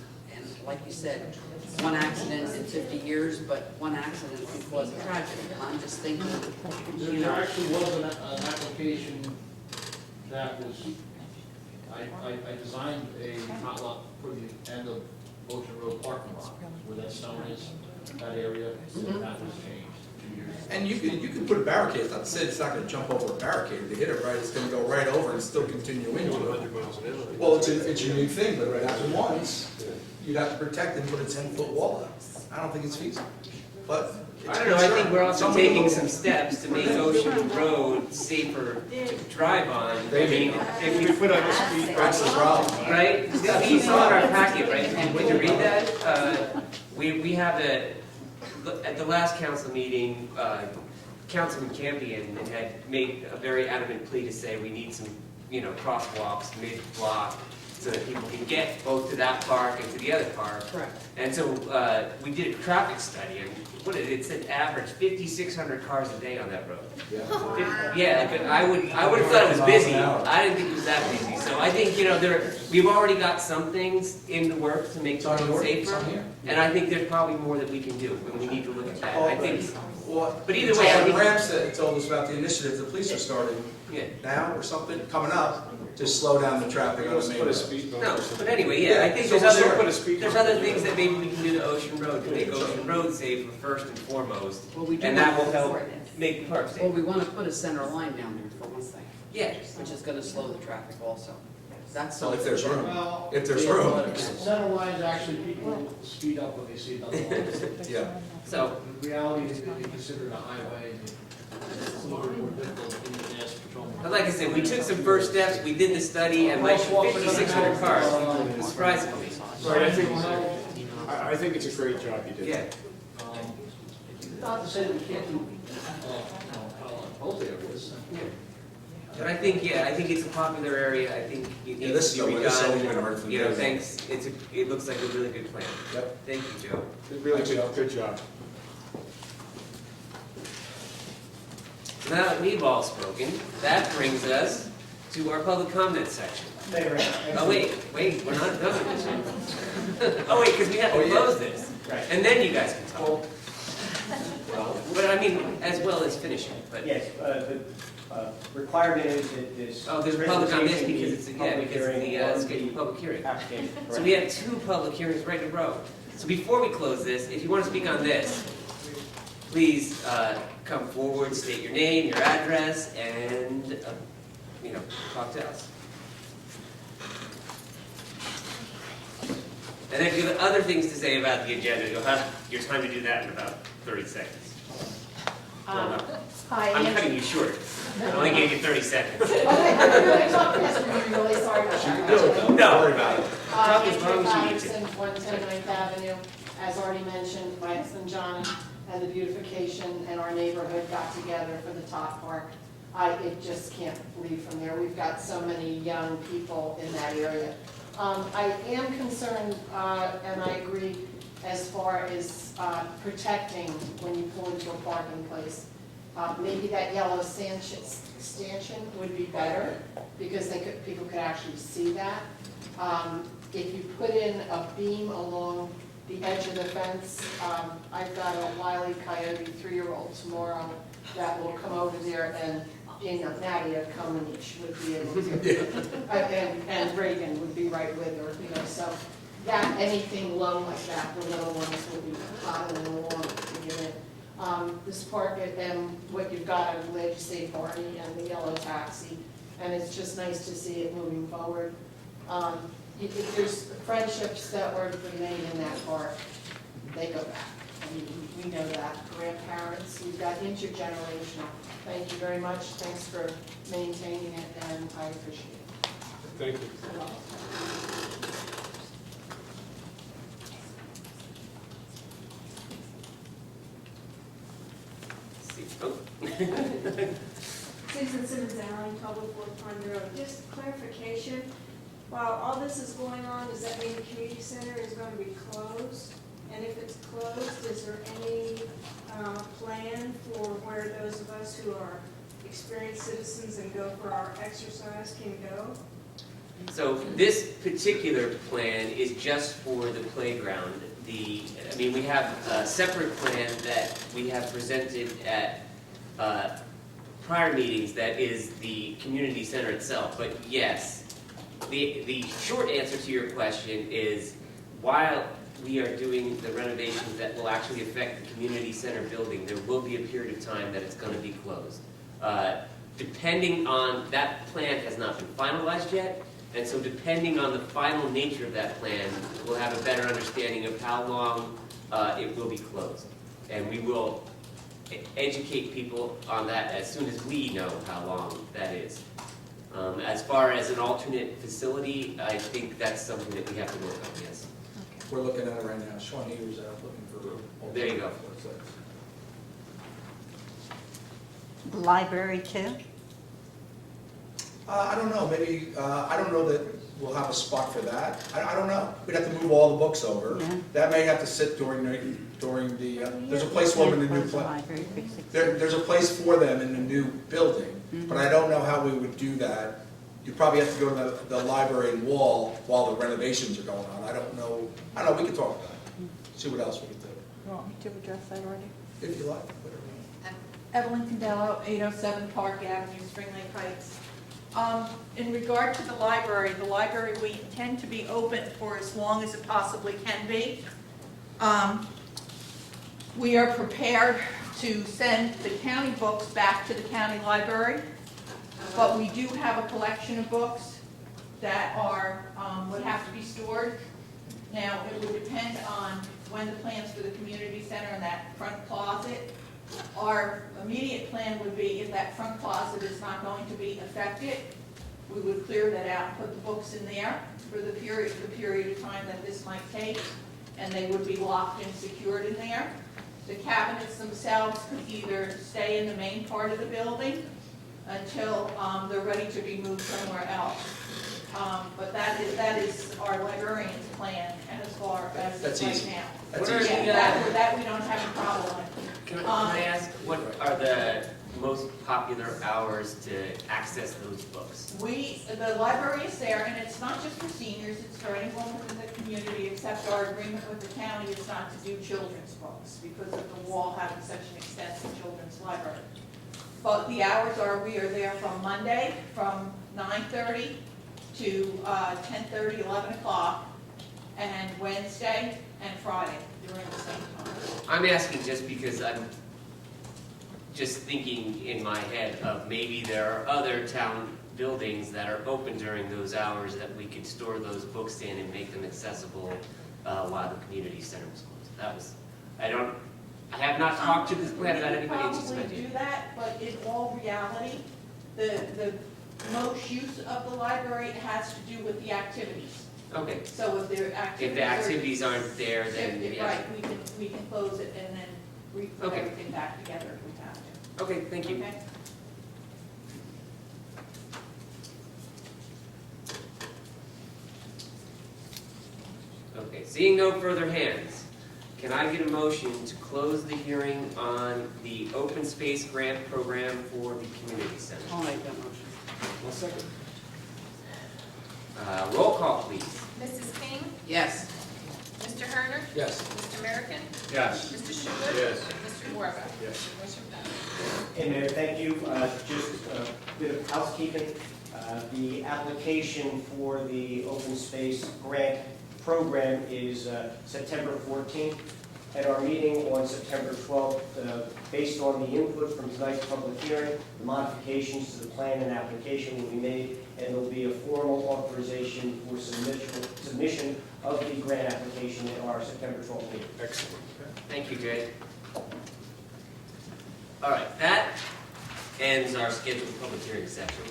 like you said, one accident in 50 years, but one accident can cause a tragedy. I'm just thinking, you There know, actually was an application that was, I designed a hot lot for the end of Ocean Road parking lot, where that stone is, that area, and that was changed 2 years ago. And you can put a barricade, it's not said it's not gonna jump over a barricade, if you hit it right, it's gonna go right over and still continue into it. Well, it's a new thing, but if it happened once, you'd have to protect and put a 10-foot wall up. I don't think it's feasible, but. I don't know, I think we're also taking some steps to make Ocean Road safer to drive on. I mean, if you put on the speed. That's the problem. right? You saw in our packet, right? Did you read that? We have at the last council meeting, Councilman Campion had made a very adamant plea to say we need some, crosswalks mid-block so that people can get both to that park and to the other park. correct. And so we did a traffic study, and it said average 5,600 cars a day on that road. Yeah, but I would have thought it was busy. I didn't think it was that busy. So I think, we've already got some things in the works to make It's on it the order, it's safer. on here. And I think there's probably more that we can do, and we need to look at that. I think, Well, but either way, I Tom think, Ramsey told us about the initiative the police are starting yeah. now or something, coming up, to slow down the traffic on the main Put a road. speed bump. No, but anyway, yeah, I think So there's we'll put other, a speed there's bump. other things that maybe we can do to Ocean Road to make Ocean Road safer first and foremost. Well, we do And that want will to- help make the park Well, safer. we want to put a center line down there for one thing, Yeah. which is going to slow the traffic also. That's So if something. there's room, Well, if there's room. Center lines, actually, people speed up when they see another line. Yeah. So, In reality, they consider it a highway, and it's a little bit more difficult to do the gas patrol. but like I said, we took some first steps, we did the study, and like 5,600 cars, surprisingly. Right, I think it's a great job you did. Yeah. Not to say that we can't do, both areas. But I think, I think it's a popular area, I think it Yeah, needs this to be is a redone. hard for Thanks, it looks like a really good plan. Yep. Thank you, Joe. Really good job. So now that we've all spoken, that brings us to our public comment section. Oh, wait, we're not done with this. Oh, wait, because we have Oh, to yeah. close this, Right. and then you guys can talk. But I mean, as well as finishing, but. Yes, the requirement is that this. Oh, there's a public on this because it's, Public because it's hearing the on scheduled public hearing. application. So we have 2 public hearings right in a row. So before we close this, if you want to speak on this, please come forward, state your name, your address, and, talk to us. And if you have other things to say about the agenda, you'll have your time to do that in about 30 seconds. Well, no. Hi, I'm Nancy. cutting you short. I only gave you 30 seconds. Okay, I'm really talking fast, I'm really sorry about that. No, worry about it. Talk as Andrew long as you need to. Patterson, 110 9th Avenue. As already mentioned, my husband John and the beautification and our neighborhood got together for the top park. It just can't leave from there. We've got so many young people in that area. I am concerned, and I agree, as far as protecting when you pull into a parking place. Maybe that yellow stanchion would be better, because people could actually see that. If you put in a beam along the edge of the fence, I've got a Wile E. Coyote 3-year-old tomorrow that will come over there, and Nadia Comaneci would be able to, and Reagan would be right with her, so that, anything low like that, the little ones will be toddling along to get in. This park, and what you've got, I'm glad you say Barney and the yellow taxi, and it's just nice to see it moving forward. There's friendships that were made in that park, they go back. I mean, we know that. Grandparents, you've got intergenerational. Thank you very much. Thanks for maintaining it, and I appreciate it. Thank you. See. Oh. Susan Simmons, Allen, Public Works Pond Road. Just clarification, while all this is going on, does that mean the community center is going to be closed? And if it's closed, is there any plan for where those of us who are experienced citizens and go for our exercise can go? So this particular plan is just for the playground. We have a separate plan that we have presented at prior meetings that is the community center itself. But yes, the short answer to your question is, while we are doing the renovations that will actually affect the community center building, there will be a period of time that it's going to be closed. Depending on, that plan has not been finalized yet, and so depending on the final nature of that plan, we'll have a better understanding of how long it will be closed. And we will educate people on that as soon as we know how long that is. As far as an alternate facility, I think that's something that we have to work on, yes. We're looking at it right now. Sean Eater's out looking for. There you go. Library too? I don't know, maybe, I don't know that we'll have a spot for that. I don't know. We'd have to move all the books over. Yeah. That may have to sit during the, there's a place for them in the new place. There's a place for them in the new building, but I don't know how we would do that. You'd probably have to go to the library wall while the renovations are going on. I don't know, we can talk about it, see what else we can do, You want me to address that already? if you like. whatever. Evelyn Condello, 807 Park Avenue, Spring Lake Heights. In regard to the library, we intend to be open for as long as it possibly can be. We are prepared to send the county books back to the county library, but we do have a collection of books that are, would have to be stored. Now, it would depend on when the plans for the community center and that front closet. Our immediate plan would be, if that front closet is not going to be affected, we would clear that out and put the books in there for the period of time that this might take, and they would be locked and secured in there. The cabinets themselves could either stay in the main part of the building until they're ready to be moved somewhere else. But that is our librarian's plan, and as far as That's right easy. now. That's What are easy. the, That we don't have a problem with. Can I ask, what are the most popular hours to access those books? The library is there, and it's not just for seniors, it's for anyone within the community, except our agreement with the county is not to do children's books because of the wall having such an extensive children's library. But the hours are, we are there from Monday from 9:30 to 10:30, 11 o'clock, and Wednesday and Friday during the same time. I'm asking just because I'm just thinking in my head of maybe there are other town buildings that are open during those hours that we could store those books in and make them accessible while the community center was closed. I have not talked to this plan about anybody, it's just an We could probably idea. do that, but in all reality, the most use of the library has to do with the activities. Okay, So if the if the activities aren't there, then yes. Right, we can close it and then put Okay. everything back together if we have to. Okay, thank you. Okay? Okay, seeing no further hands, can I get a motion to close the hearing on the open space grant program for the community center? I'll make that motion. One second. Roll call, please. Mrs. King? Yes. Mr. Herner? Yes. Mr. American? Yes. Mr. Schuler? Yes. Mr. Morva? Yes. Motion passes. Hey, Mayor, thank you. Just a bit of housekeeping. The application for the open space grant program is September 14th. At our meeting on September 12th, based on the input from tonight's public hearing, the modifications to the plan and application will be made, and there will be a formal authorization for submission of the grant application at our September 12th meeting. Excellent. Thank you, Jay. All right, that ends our scheduled public hearing section.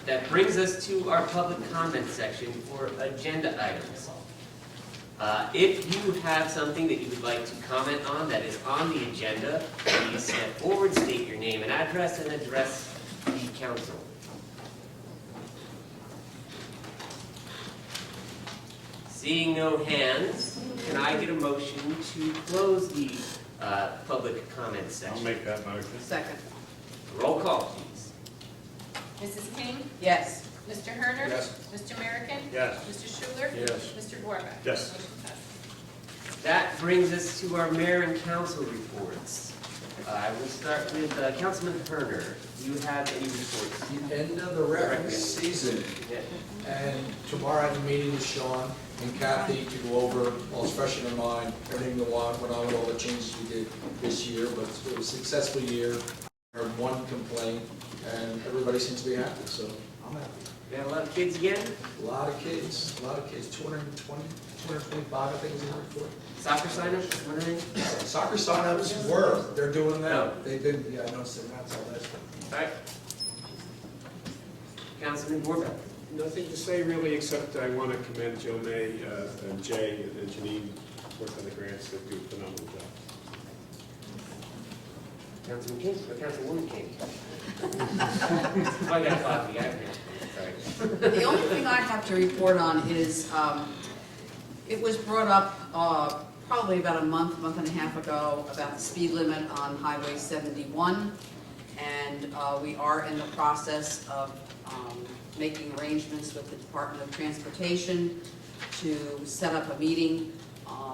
That brings us to our public comment section for agenda items. If you have something that you would like to comment on that is on the agenda, please step forward, state your name and address, and address the council? Seeing no hands, can I get a motion to close the public comment I'll section? make that motion. Second. Roll call, please. Mrs. King? Yes. Mr. Herner? Yes. Mr. American? Yes. Mr. Schuler? Yes. Mr. Borbeck? Yes. Motion passes. That brings us to our mayor and council reports. I will start with Councilman Herner. Do you have any reports? The end of the referee season. Yeah. And tomorrow I have a meeting with Sean and Kathy to go over, all it's fresh in their mind, everything that went on with all the changes we did this year, but it was a successful year. I heard one complaint, and everybody seems to be happy, so I'm happy. We have a lot of kids again? A lot of kids, 220, 225, I think is the report. Soccer sign-ups, wondering? Soccer signups were, they're doing Oh. that. They've been, yeah, I noticed they're not till last week. All right. Councilman Borbeck. Nothing to say really, except I want to commend Joe May and Jay and Janine, work on the grants, they do a phenomenal job. Councilman King, or Councilwoman King? I got coffee, I have sorry. The only thing I have to report on is, it was brought up probably about a month and a half ago about the speed limit on Highway 71. And we are in the process of making arrangements with the Department of Transportation to set up a meeting.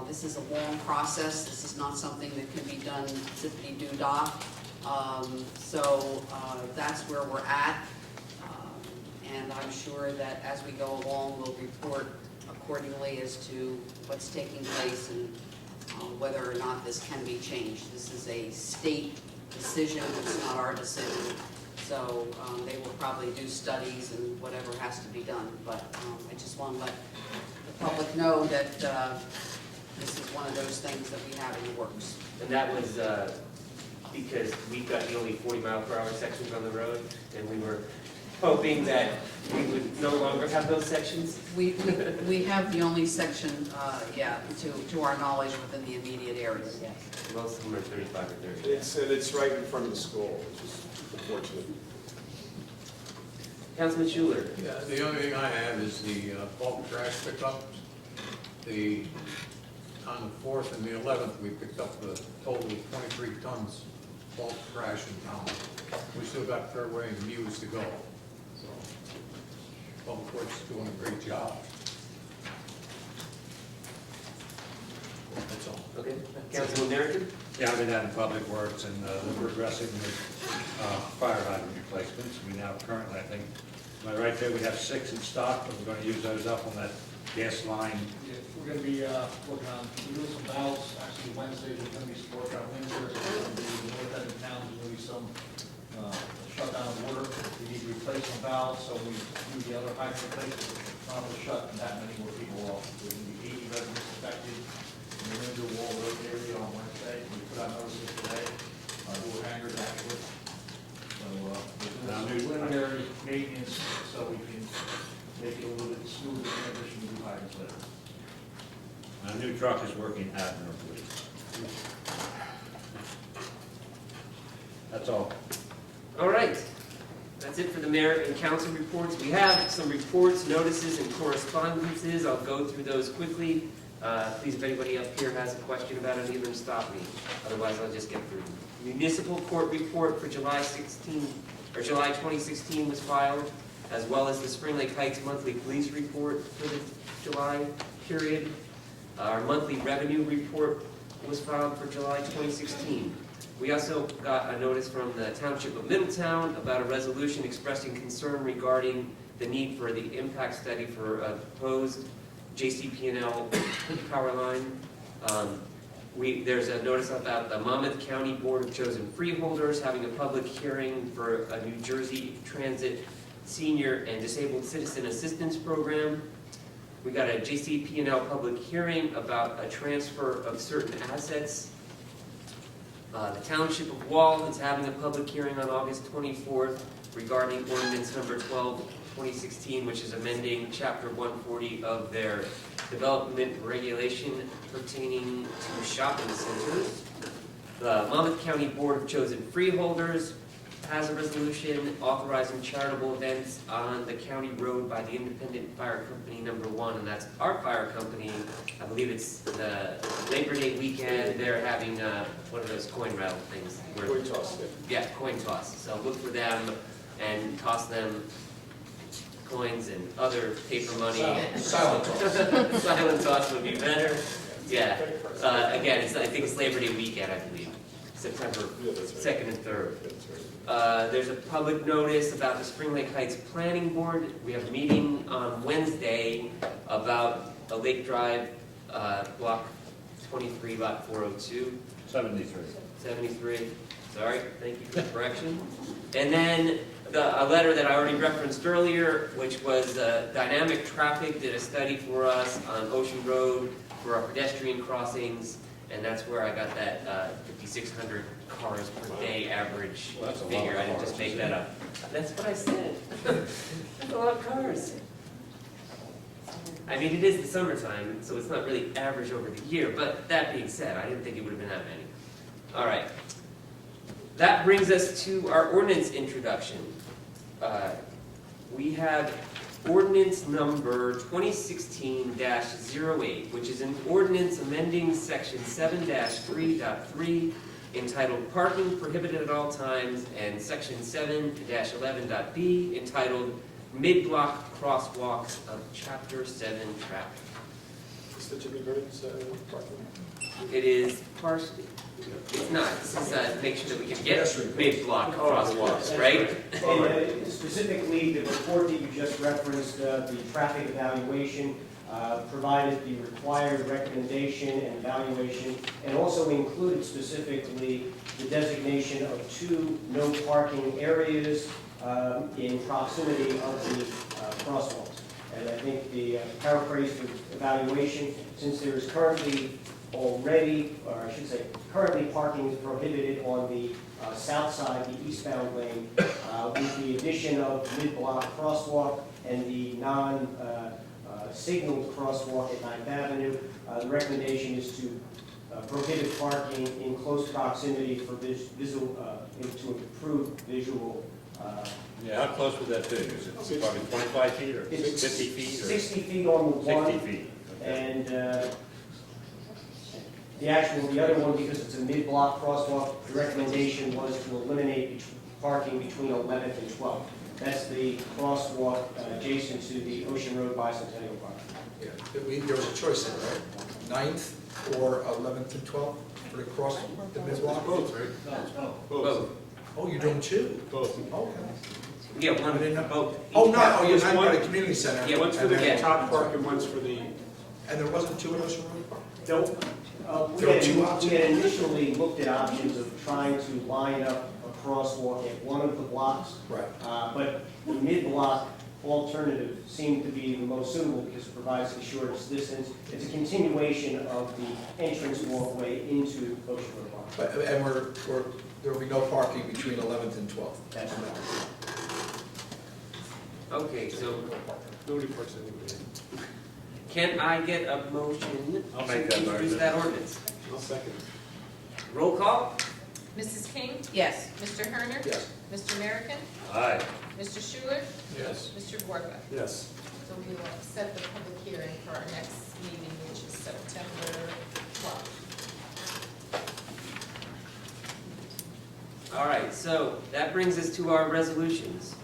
This is a long process. This is not something that can be done zippity-doo-dah. So that's where we're at. And I'm sure that as we go along, we'll report accordingly as to what's taking place and whether or not this can be changed. This is a state decision, it's not our decision. So they will probably do studies and whatever has to be done. But I just want to let the public know that this is one of those things that we have in the works. And that was because we've got the only 40-mile-per-hour sections on the road, and we were hoping that we would no longer have those sections. We have the only section, to our knowledge, within the immediate area, yes. Most of them are 35 or 30. And it's right in front of the school, which is unfortunate. Councilman Schuler. Yeah, the only thing I have is the bulk trash pickups. On the 4th and the 11th, we picked up a total of 23 tons bulk trash in town. We still got Fairway and Muse to go. So, Public Works is doing a great job. That's all. Okay. Councilman American. Yeah, I've been out in Public Works and we're progressing with fire hydrant replacements. We now currently, I think, am I right there, we have 6 in stock, but we're going to use those up on that gas line. Yeah, we're gonna be working on, we're doing some valves, actually Wednesday, there's gonna be some work on Windsor, so there's gonna be, the north end of town, there's gonna be some shutdown of water. We need to replace some valves, so we do the other hydrant replacement, not to shut that many more people off. There's gonna be 80 residents affected in the Windsor Wall Road area on Wednesday. We put out notices today, door hangers actually. So, we're doing some preliminary maintenance, so we can make it a little bit smoother transition to new hydrants later. Our new truck is working admirably. That's all. All right. That's it for the mayor and council reports. We have some reports, notices, and correspondences. I'll go through those quickly. Please, if anybody up here has a question about any of them, stop me. Otherwise, I'll just get through them. Municipal court report for July 2016 was filed, as well as the Spring Lake Heights monthly police report for the July period. Our monthly revenue report was filed for July 2016. We also got a notice from the Township of Middletown about a resolution expressing concern regarding the need for the impact study for a proposed JCP&L power line. There's a notice about the Monmouth County Board of Chosen Freeholders having a public hearing for a New Jersey Transit Senior and Disabled Citizen Assistance Program. We got a JCP&L public hearing about a transfer of certain assets. The Township of Wall is having a public hearing on August 24th regarding ordinance number 12, 2016, which is amending Chapter 140 of their development regulation pertaining to shopping centers. The Monmouth County Board of Chosen Freeholders has a resolution authorizing charitable events on the county road by the Independent Fire Company number 1, and that's our fire company. I believe it's the Labor Day weekend. They're having one of those coin rattle things. Coin toss, Yeah, coin toss. So look for them and toss them coins and other paper money. Silent toss. Silent toss would be better. Yeah. Again, I think it's Labor Day weekend, I believe, September 2nd and 3rd. There's a public notice about the Spring Lake Heights Planning Board. We have a meeting on Wednesday about a Lake Drive, block 23, lot 402. 73. 73, sorry, thank you for the correction. And then a letter that I already referenced earlier, which was Dynamic Traffic did a study for us on Ocean Road for our pedestrian crossings, and that's where I got that 5,600 cars per day average Well, that's a lot figure. of I didn't just cars, make isn't that up. That's what I said. That's a lot of cars. I mean, it is the summertime, so it's not really average over the year, but that being said, I didn't think it would have been that many. All right. That brings us to our ordinance introduction. We have ordinance number 2016-08, which is an ordinance amending section 7-3.3 entitled Parking Prohibited at All Times, and section 7-11.b entitled Mid-Block Crosswalks of Chapter 7 Traffic. Is the Jimmy Burns parking? It is partially, it's not, this is make sure that we can get mid-block crosswalks, right? And specifically, the report that you just referenced, the traffic evaluation, provided the required recommendation and evaluation, and also included specifically the designation of 2 no parking areas in proximity of the crosswalks. And I think the paraphrase for evaluation, since there is currently already, or I should say, currently parking is prohibited on the south side, the eastbound lane, with the addition of mid-block crosswalk and the non-signaled crosswalk at 9th Avenue, the recommendation is to prohibit parking in close proximity for to improve visual. Yeah, how close would that be? Is it probably 25 feet or It's 50 feet? Or 60 feet on the one. 60 feet. Okay. And the other one, because it's a mid-block crosswalk, the recommendation was to eliminate parking between 11th and 12th. That's the crosswalk adjacent to the Ocean Road Bicentennial Park. Yeah, there was a choice there, right? 9th or 11th and 12th for the cross, the mid-block? Both, right? Both. Oh, you're doing 2? Both. Okay. Yeah, one, both. Oh, no, oh, you're There's not one- by the community center. Yeah, One's for the Yeah. top park and one's for the, And there wasn't 2 at Ocean Road Park? No, There were 2 we options? had initially looked at options of trying to line up a crosswalk at one of the blocks, Right. but the mid-block alternative seemed to be the most suitable because it provides the shortest distance. It's a continuation of the entrance walkway into Ocean Road Park. But, and there will be no parking between 11th and 12th? That's correct. Okay, so nobody parks anywhere. can I get a motion I'll to make that introduce motion. that ordinance? I'll second. Roll call? Mrs. King? Yes. Mr. Herner? Yes. Mr. American? Aye. Mr. Schuler? Yes. Mr. Borba? Yes. So we will set the public hearing for our next meeting, which is September 12th. All right, so that brings us to our resolutions.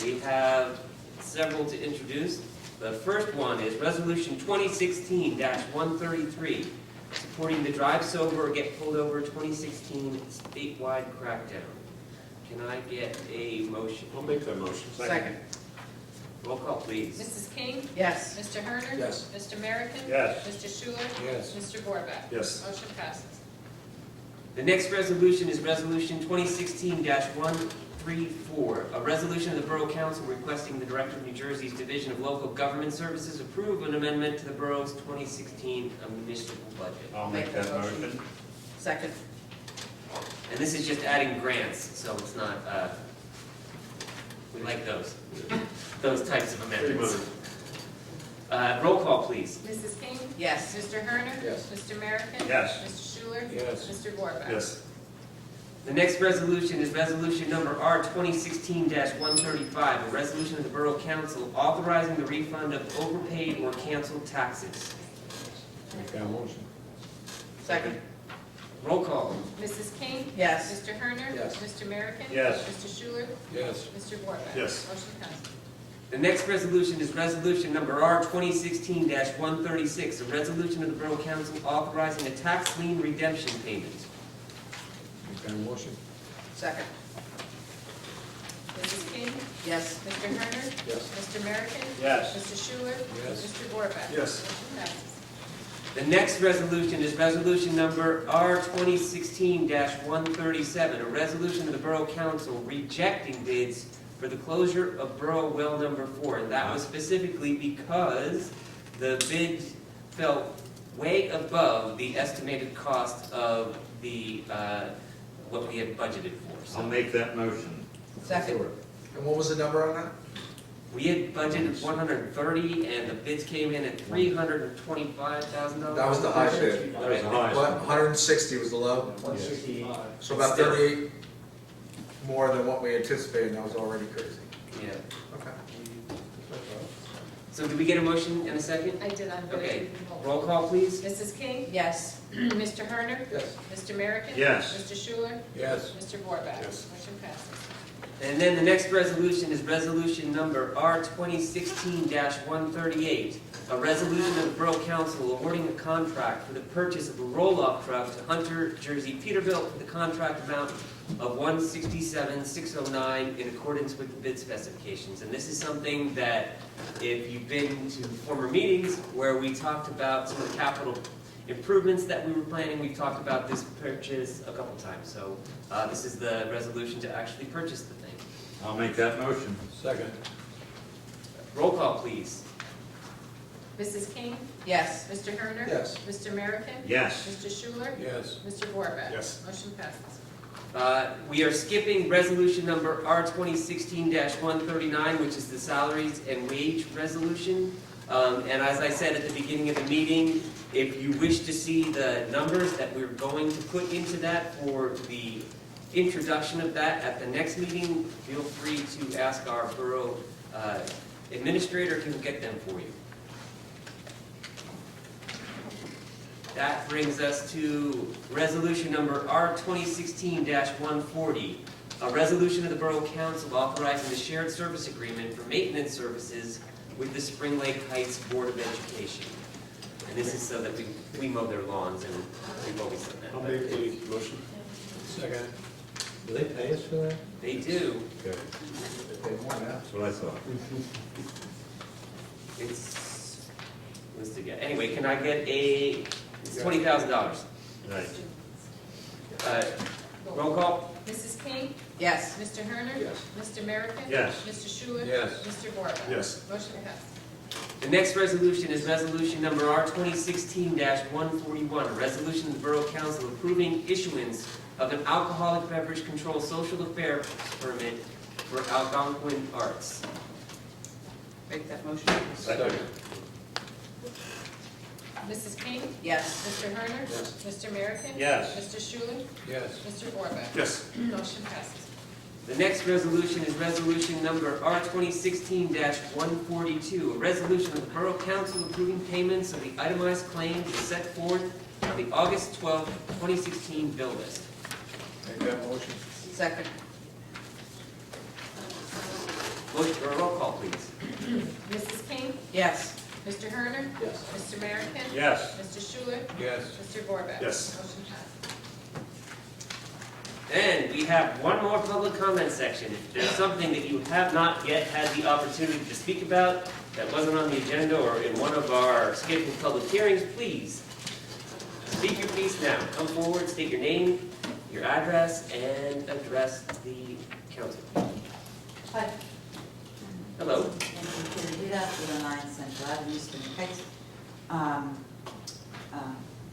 We have several to introduce. The first one is Resolution 2016-133, supporting the Drive Sober or Get Pulled Over 2016 statewide crackdown. Can I get a motion? I'll make that motion. Second. Roll call, please. Mrs. King? Yes. Mr. Herner? Yes. Mr. American? Yes. Mr. Schuler? Yes. Mr. Borba? Yes. Motion passes. The next resolution is Resolution 2016-134, a resolution of the Borough Council requesting the Director of New Jersey's Division of Local Government Services approve an amendment to the borough's 2016 municipal budget. I'll make that motion. Second. And this is just adding grants, so it's not, we like those types of amendments. Roll call, please. Mrs. King? Yes. Mr. Herner? Yes. Mr. American? Yes. Mr. Schuler? Yes. Mr. Borba? Yes. The next resolution is resolution number R 2016-135, a resolution of the Borough Council authorizing the refund of overpaid or canceled taxes. Make that motion. Second. Roll call. Mrs. King? Yes. Mr. Herner? Yes. Mr. American? Yes. Mr. Schuler? Yes. Mr. Borbeck? Yes. Motion passes. The next resolution is resolution number R 2016-136, a resolution of the Borough Council authorizing a tax lien redemption payment. Make that motion. Second. Mrs. King? Yes. Mr. Herner? Yes. Mr. American? Yes. Mr. Schuler? Yes. Mr. Borbeck? Yes. Motion passes. The next resolution is resolution number R 2016-137, a resolution of the Borough Council rejecting bids for the closure of Borough Well Number 4. And that was specifically because the bid fell way above the estimated cost of the, what we had budgeted for. I'll So make that motion. Second. And what was the number on that? we had budgeted 130 and the bids came in at $325,000. That was the high bid. That was the highest. What, 160 was the low? 168. So about 38 more than what we anticipated, and that was already crazy. Yeah. Okay. So did we get a motion in a second? I did, I'm going to Okay. do the roll. Roll call, please. Mrs. King? Yes. Mr. Herner? Yes. Mr. American? Yes. Mr. Schuler? Yes. Mr. Borbeck? Yes. Motion passes. And then the next resolution is resolution number R 2016-138, a resolution of the Borough Council awarding a contract for the purchase of a roll-off truck to Hunter, Jersey, Peterbilt for the contract amount of $167,609 in accordance with the bid specifications. And this is something that, if you've been to former meetings where we talked about some of the capital improvements that we were planning, we've talked about this purchase a couple times. So this is the resolution to actually purchase the thing. I'll make that motion. Second. Roll call, please. Mrs. King? Yes. Mr. Herner? Yes. Mr. American? Yes. Mr. Schuler? Yes. Mr. Borbeck? Yes. Motion passes. We are skipping resolution number R 2016-139, which is the salaries and wage resolution. And as I said at the beginning of the meeting, if you wish to see the numbers that we're going to put into that for the introduction of that at the next meeting, feel free to ask our borough administrator who can get them for you. That brings us to resolution number R 2016-140, a resolution of the Borough Council authorizing the shared service agreement for maintenance services with the Spring Lake Heights Board of Education. And this is so that we mow their lawns, and we've always done that. I'll make the motion. Second. Do they pay us for that? They do. Okay. Okay, more now. That's what I thought. It's listed yet. Anyway, can I get a, it's $20,000. Right. Roll call? Mrs. King? Yes. Mr. Herner? Yes. Mr. American? Yes. Mr. Schuler? Yes. Mr. Borbeck? Yes. Motion passes. The next resolution is resolution number R 2016-141, a resolution of the Borough Council approving issuance of an alcoholic beverage control social affairs permit for Algonquin Arts. Make that motion. Second. Mrs. King? Yes. Mr. Herner? Yes. Mr. American? Yes. Mr. Schuler? Yes. Mr. Borbeck? Yes. Motion passes. The next resolution is resolution number R 2016-142, a resolution of the Borough Council approving payments of the itemized claims as set forth on the August 12, 2016 bill list. Make that motion. Second. Motion, or roll call, please. Mrs. King? Yes. Mr. Herner? Yes. Mr. American? Yes. Mr. Schuler? Yes. Mr. Borbeck? Yes. Motion passes. And we have one more public comment section. If there's something that you have not yet had the opportunity to speak about that wasn't on the agenda or in one of our scheduled public hearings, please speak your piece now. Come forward, state your name, your address, and address the council. Hi. Hello. Thank you, Rita, 9 Central Avenue, Spring Heights.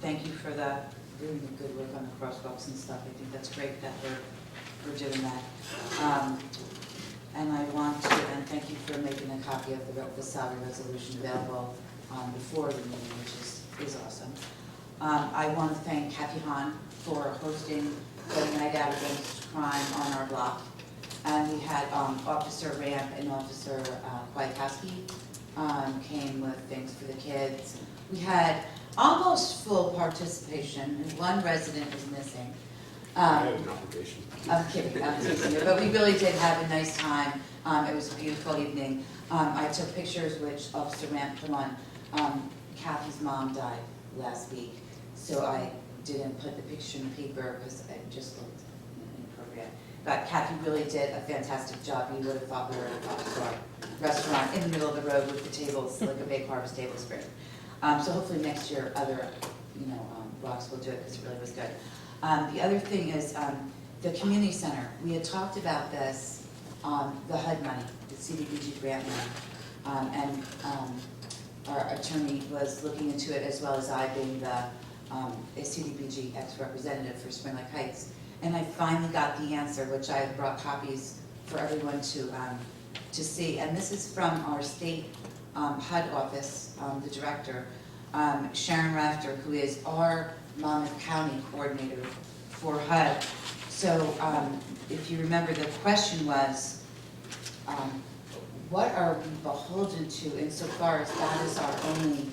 Thank you for doing the good work on the crosswalks and stuff. I think that's great that we're doing that. And I want to, and thank you for making a copy of the salary resolution available before the meeting, which is awesome. I want to thank Kathy Hahn for hosting the night out against crime on our block. And we had Officer Ramp and Officer Kwiatkowski came with things for the kids. We had almost full participation, and one resident was missing. I had an obligation. I'm kidding, I'm teasing you, but we really did have a nice time. It was a beautiful evening. I took pictures which Officer Ramp put on. Kathy's mom died last week, so I didn't put the picture in the paper because it just looked inappropriate. But Kathy really did a fantastic job. You would have thought we were at a five-star restaurant in the middle of the road with the tables, like a big harvest table spring. So hopefully next year other, blocks will do it because it really was good. The other thing is the community center. We had talked about this, the HUD money, the CDBG grant money, and our attorney was looking into it as well as I, being the a CDBG ex-representative for Spring Lake Heights. And I finally got the answer, which I have brought copies for everyone to see. And this is from our state HUD office, the director, Sharon Rafter, who is our Monmouth County coordinator for HUD. So if you remember, the question was, what are we beholden to insofar as that is our only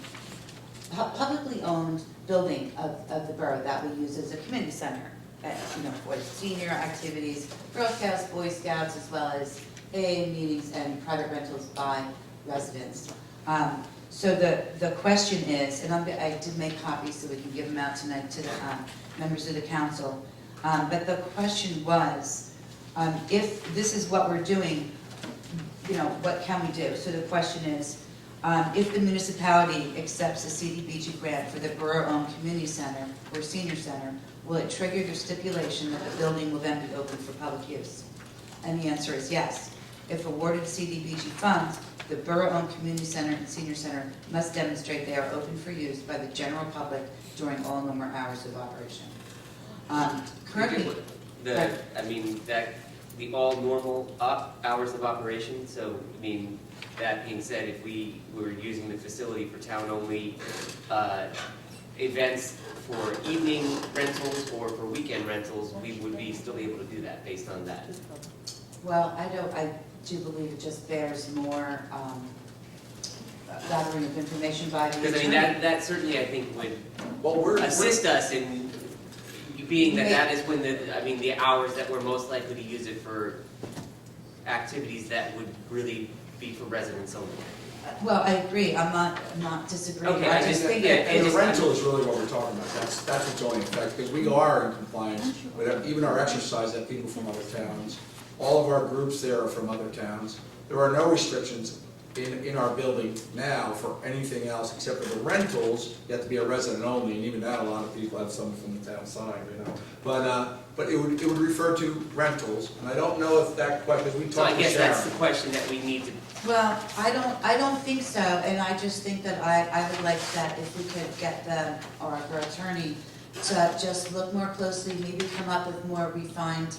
publicly owned building of the borough that we use as a community center, for senior activities, Girl Scouts, Boy Scouts, as well as AA meetings and private rentals by residents. So the question is, and I did make copies so we can give them out tonight to the members of the council, but the question was, if this is what we're doing, what can we do? So the question is, if the municipality accepts a CDBG grant for the borough-owned community center or senior center, will it trigger the stipulation that the building will then be open for public use? And the answer is yes. If awarded CDBG funds, the borough-owned community center and senior center must demonstrate they are open for use by the general public during all normal hours of operation. Currently, the all normal hours of operation, so, that being said, if we were using the facility for town-only events for evening rentals or for weekend rentals, we would be still able to do that based on that. well, I do believe it just bears more gathering of information by the Because, attorney. that certainly, I think, would assist us in being that is when the hours that we're most likely to use it for activities that would really be for residents only. Well, I agree, I'm not disagreeing. Okay, I just think that And the rental is really what we're talking about, that's what's only in effect, because we are in compliance with even our exercise that people from other towns. All of our groups there are from other towns. There are no restrictions in our building now for anything else except for the rentals. You have to be a resident only, and even that, a lot of people have someone from the town side, But it would refer to rentals, and I don't know if that question, because we So I talked to guess that's the Sharon. question that we need to. Well, I don't think so, and I just think that I would like that if we could get them, or our attorney, to just look more closely, maybe come up with more refined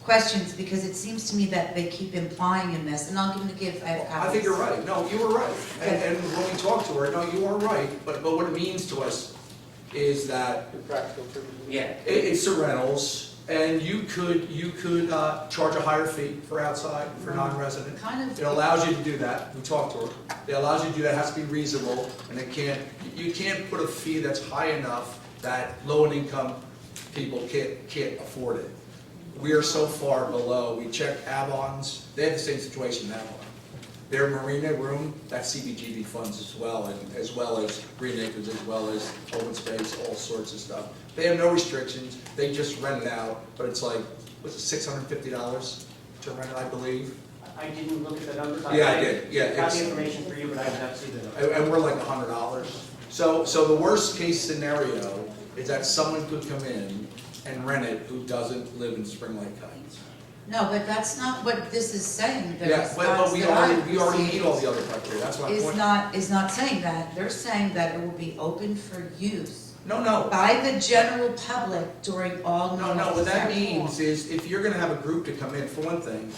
questions, because it seems to me that they keep implying in this, and I have copies. I think you're right, no, you were right, and when we talked to her, no, you are right, but what it means to us is that Yeah. it's the rentals, and you could charge a higher fee for outside, for non-resident. Kind of. It allows you to do that, we talked to her, it allows you to do that, it has to be reasonable, and you can't put a fee that's high enough that low-income people can't afford it. We are so far below, we checked Avon's, they have the same situation in Avon. Their marina room, that's CBGB funds as well as Green Acres, as well as open space, all sorts of stuff. They have no restrictions, they just rent it out, but it's like, what's it, $650 to rent it, I believe? I didn't look at the numbers. Yeah, I did, yeah. I got the information for you, but I have not seen the numbers. And we're like $100. So the worst case scenario is that someone could come in and rent it who doesn't live in Spring Lake Heights. No, but that's not what this is saying. The Yeah, but response we that I already meet all received the other criteria, that's my is point. not saying that. They're saying that it will be open for use No. by the general public during all No, normal what that business hours. means is if you're gonna have a group to come in, for one thing,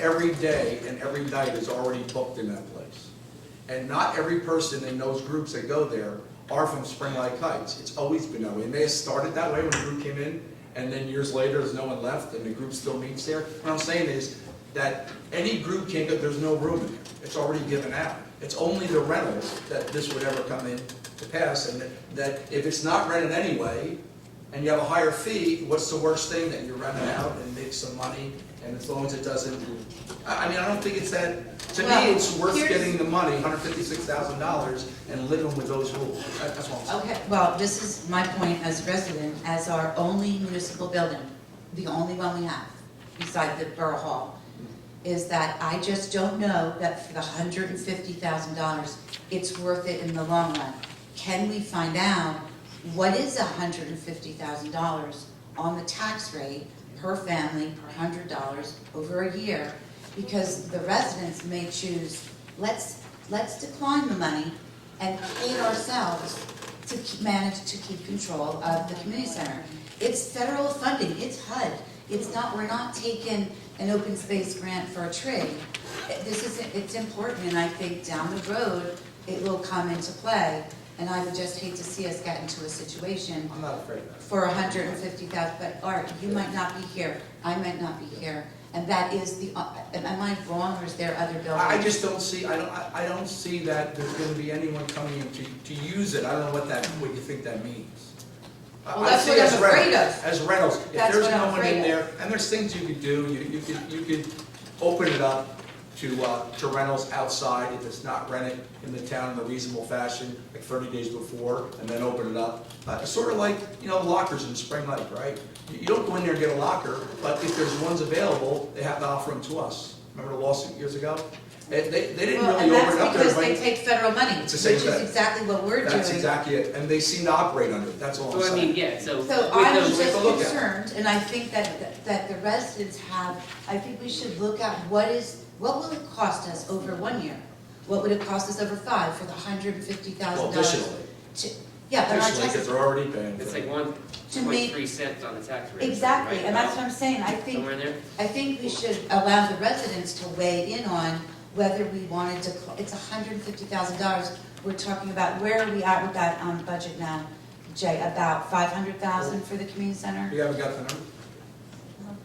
every day and every night is already booked in that place. And not every person in those groups that go there are from Spring Lake Heights. It's always been that way. And they started that way when the group came in, and then years later, there's no one left, and the group still meets there. What I'm saying is that any group can't go, there's no room in there. It's already given out. It's only the rentals that this would ever come in to pass, and that if it's not rented anyway, and you have a higher fee, what's the worst thing? That you rent it out and make some money, and as long as it doesn't, I mean, I don't think it's that, to me, Well, it's worth here's- getting the money, $156,000, and living with those rules. That's what I'm saying. Okay, well, this is my point as a resident, as our only municipal building, the only one we have, beside the Borough Hall, is that I just don't know that for the $150,000, it's worth it in the long run. Can we find out what is $150,000 on the tax rate per family, per $100 over a year? Because the residents may choose, let's decline the money and pay it ourselves to manage to keep control of the community center. It's federal funding, it's HUD. It's not, we're not taking an open space grant for a tree. It's important, and I think down the road, it will come into play. And I would just hate to see us get into a situation I'm not afraid of that. for $150,000, but Art, you might not be here, I might not be here. And that is the, am I wrong, or is there other buildings? I just don't see, I don't see that there's gonna be anyone coming in to use it. I don't know what you think that means. Well, I that's see what it I'm as afraid rentals- of. As rentals. If That's there's what I'm no one afraid in of. there, and there's things you could do, you could open it up to rentals outside if it's not rented in the town in a reasonable fashion, like 30 days before, and then open it up. It's sort of like, lockers in Spring Lake, right? You don't go in there and get a locker, but if there's ones available, they have to offer them to us. Remember the lawsuit years ago? They didn't Well, really and open it up that's to because they everybody. take federal money, which It's the same is thing. exactly what we're doing. That's exactly it, and they seem to operate under it, that's all I'm So I saying. mean, yeah, so. So with I'm those- just look at it. concerned, and I think that the residents have, I think we should look at what will it cost us over 1 year? What would it cost us over 5 for the $150,000? Well, additionally, Yeah, but our because taxes, they're already paying. It's for it. like 1.3 cents on the tax rate. exactly, right? and that's what I'm saying, I think, Somewhere in there? I think we should allow the residents to weigh in on whether we wanted to, it's $150,000. We're talking about, where are we at with that budget now, Jay? About $500,000 for the community center? You haven't got the number?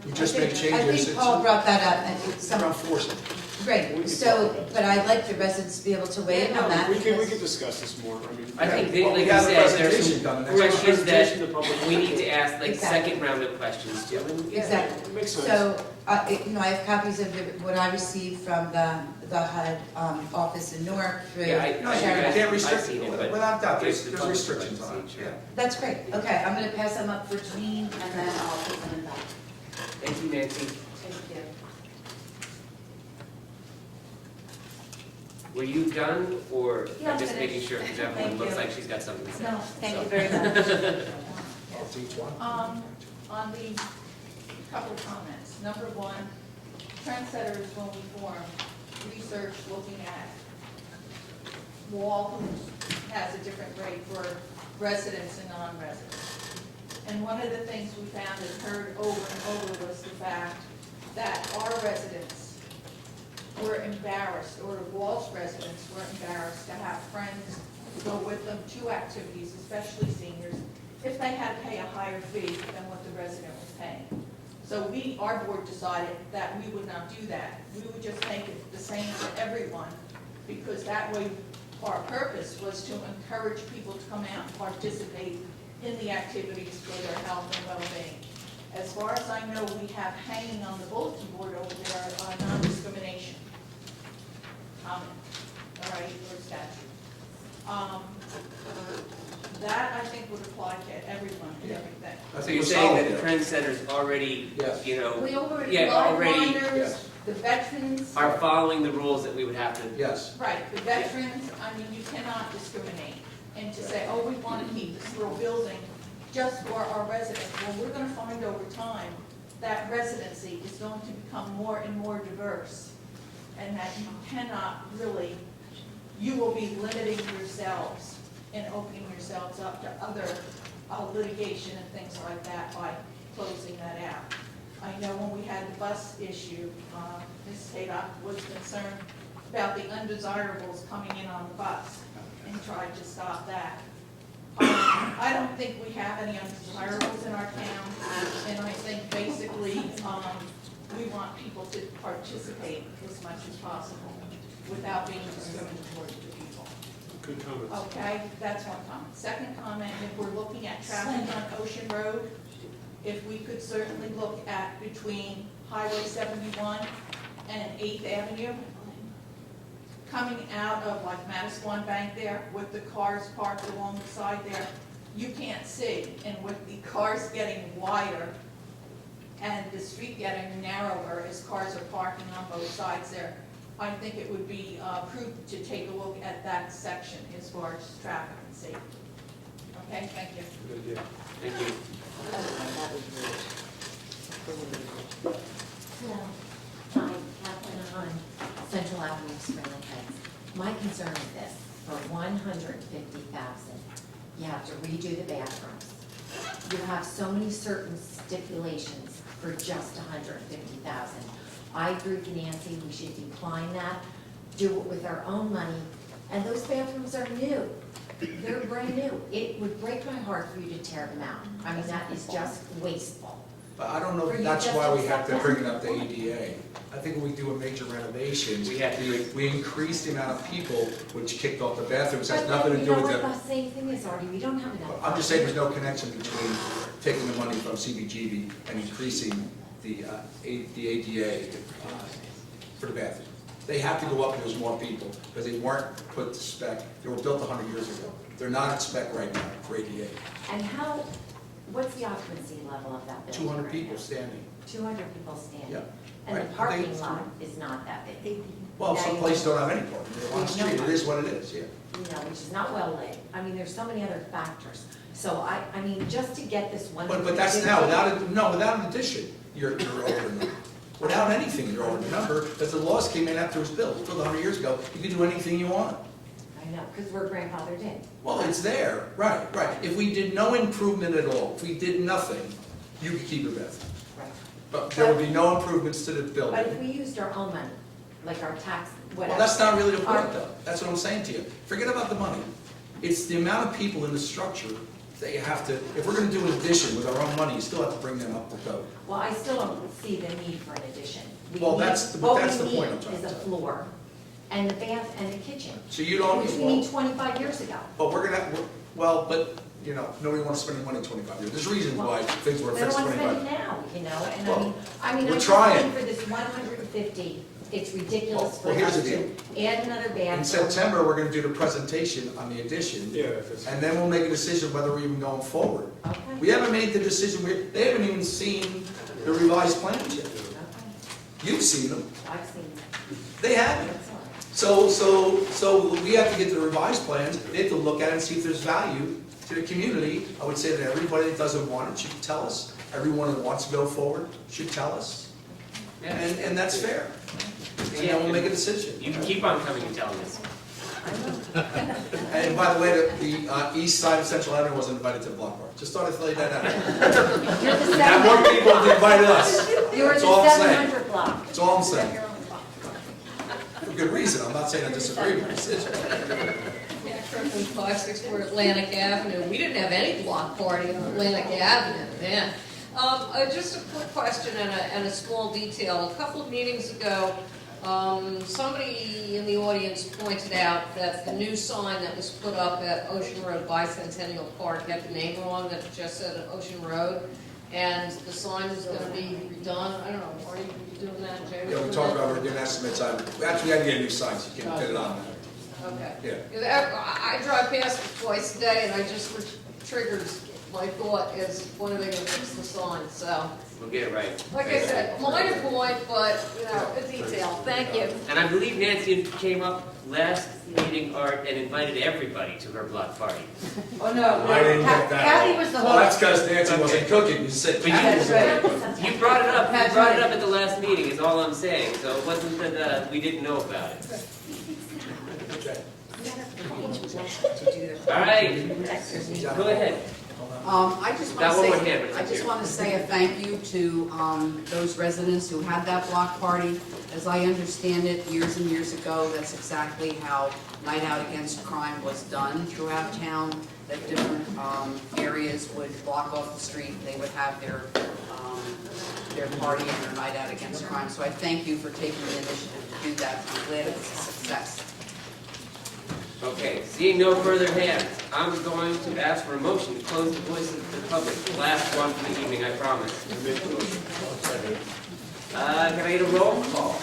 We just I made think- changes. I think Paul brought that up, and it's It's some, around 4 cents. great, so, but I'd like the residents to be able to weigh in on that. We can because- discuss this more, I mean. I think, Well, like we you have a said, there's presentation some coming next week. questions Presentation to that public. we need to ask, like Exactly. second round of questions too. And, yeah, Exactly. It makes sense. So, I have copies of what I received from the HUD office in Newark through Yeah, No, you Sharon. can't restrict I've seen it, it, but without doubt, there's there's the public restrictions on it, privacy, yeah. sure. That's great, okay, I'm gonna pass them up for Janine, and then I'll put them in back. Thank you, Nancy. Thank you. Were you done, or Yeah, I'm I'm just finished. making sure, because Thank Evelyn looks you. like she's got something to say. No, thank you So- very much. It's each one. On the couple of comments. Number one, trendsetters, when we formed, research looking at wall has a different rate for residents and non-residents. And one of the things we found and heard over and over was the fact that our residents were embarrassed, or the Walsh residents were embarrassed to have friends go with them to activities, especially seniors, if they had to pay a higher fee than what the resident was paying. So our board decided that we would not do that. We would just make it the same for everyone, because that way our purpose was to encourage people to come out and participate in the activities for their health and well-being. As far as I know, we have hanging on the bulletin board over there a non-discrimination comment, all right, or statute. That, I think, would apply to everyone and everything. I So think you're we're saying solid that the there. trendsetters already, Yes. you know, We already, yeah, already blinders, the veterans. are following the rules that we would have to. Yes. Right, the veterans, I mean, you cannot discriminate. And to say, oh, we want to keep this little building just for our residents, well, we're going to find over time that residency is going to become more and more diverse. And that you cannot really, you will be limiting yourselves and opening yourselves up to other litigation and things like that by closing that out. I know when we had the bus issue, Ms. Tadock was concerned about the undesirables coming in on the bus and tried to stop that. I don't think we have any undesirables in our town, want people to participate as much as possible without being discriminatory to people. Good comments. Okay, that's one comment. Second comment, if we're looking at traffic on Ocean Road, if we could certainly look at between Highway 71 and 8th Avenue, coming out of like Madison Bank there, with the cars parked along the side there, you can't see. And with the cars getting wider and the street getting narrower as cars are parking on both sides there, I think it would be prudent to take a look at that section as far as traffic and safety. Okay, thank you. Good idea. Thank you. Hello, I'm Kathleen on Central Avenue, Spring Lake Heights. My concern is this, for $150,000, you have to redo the bathrooms. You have so many certain stipulations for just $150,000. I agree with Nancy, we should decline that, do it with our own money, and those bathrooms are new. They're brand new. It would break my heart for you to tear them out. I mean, that is just wasteful. But I don't know For if you that's just why to we have to accept bring it that? up to ADA. I think when we do a major renovation, We have to. we increase the amount of people which kicked off the bathrooms, has But nothing to then, do you know with what, the. the same thing is, Artie, we don't have enough. I'm just saying there's no connection between taking the money from CBGB and increasing the ADA for the bathroom. They have to go up if there's more people, because they weren't put to spec, they were built 100 years ago. They're not at spec right now for ADA. And how, what's the occupancy level of that building? 200 right people now? standing. 200 people standing. Yep. And Right. the parking They- lot is not that big. Well, Now some you- places don't have any parking. They're on the street. It is what it is, yeah. You know, which is not well lit. I mean, there's so many other factors. So I mean, just to get this one. But that's now, without an addition, you're over the number. Without anything, you're over the number, because the laws came in after it was built. It was built 100 years ago. You can do anything you want. I know, because we're grandfathered in. Well, it's there, right. If we did no improvement at all, if we did nothing, you could keep your bathroom. Right. But there would be no improvements to the But if building. we used our own money, like our tax, whatever. Well, that's not really the our- point, though. That's what I'm saying to you. Forget about the money. It's the amount of people in the structure that you have to, if we're gonna do an addition with our own money, you still have to bring them up to code. Well, I still don't see the need for an addition. Well, that's the point I'm trying to What we need tell is a you. floor and the bath and the kitchen, So you don't, which we need 25 years ago. but nobody wants to spend the money in 25 years. There's reasons why things were They don't fixed want to 25. spend it now, you know, and Well, I mean, we're I just trying. think for this 150, it's ridiculous for Well, here's us the to add another bathroom. In September, we're gonna do the presentation on the addition, Yeah, that's. and then we'll make a decision whether we're even going forward. Okay. We haven't made the decision, they haven't even seen the revised plans yet. Okay. You've seen them, I've seen that. they haven't. That's all right. So we have to get the revised plans, they have to look at it and see if there's value to the community. I would say that everybody that doesn't want it should tell us. Everyone that wants to go forward should tell us. And that's fair. And then we'll make a decision. You can keep on coming and telling us. And by the way, the east side of Central Avenue wasn't invited to the block party. Just thought I'd lay that out. You're the Have more 700 people to invite us. You're That's the all I'm saying. 700 block. That's all I'm saying. For good reason. I'm not saying I disagree with the decision. Yeah, Kirkland Classics were Atlantic Avenue. We didn't have any block party on Atlantic Avenue then. Just a quick question and a small detail. A couple of meetings ago, somebody in the audience pointed out that the new sign that was put up at Ocean Road Bicentennial Park had the name wrong, that it just said Ocean Road, and the sign was going to be redone. I don't know, are you doing that, Jay? Yeah, we talked about we're doing estimates on, actually, we had to get new signs. You can't fit it on there. Okay. Yeah. Because I drive past it twice a day, and I just triggers my thought is, when are they going to fix the sign? So, We'll get it right. like I said, minor point, but, you know, a detail. Thank you. And I believe Nancy came up last meeting, Art, and invited everybody to her block party. Oh, no. I didn't get that. Kathy was the Well, that's host. because Nancy wasn't cooking. You said But Kathy was That's cooking. You brought it up, you That's brought it right. up at the last meeting, is all I'm saying, so it wasn't that we didn't know about it. All right, go ahead. I just Got want one to more hand, say, but I it's just here. want to say a thank you to those residents who had that block party. As I understand it, years and years ago, that's exactly how Night Out Against Crime was done throughout town. that different areas would block off the street. They would have their party and their night out against crime. So I thank you for taking the initiative to do that. I'm glad it's a success. Okay, seeing no further hands, I'm going to ask for a motion to close the voice of the public. The last one for the evening, I promise. Can I get a roll call?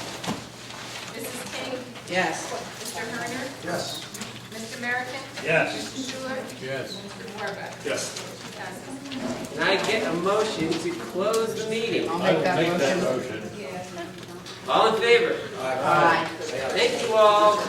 Mrs. King? Yes. Mr. Herner? Yes. Mr. American? Yes. Mr. Schuler? Yes. Mr. Warbeck? Yes. Passes. Can I get a motion to close the meeting? I'll I make will that make that motion. motion. All in favor? Aye. Thank you all.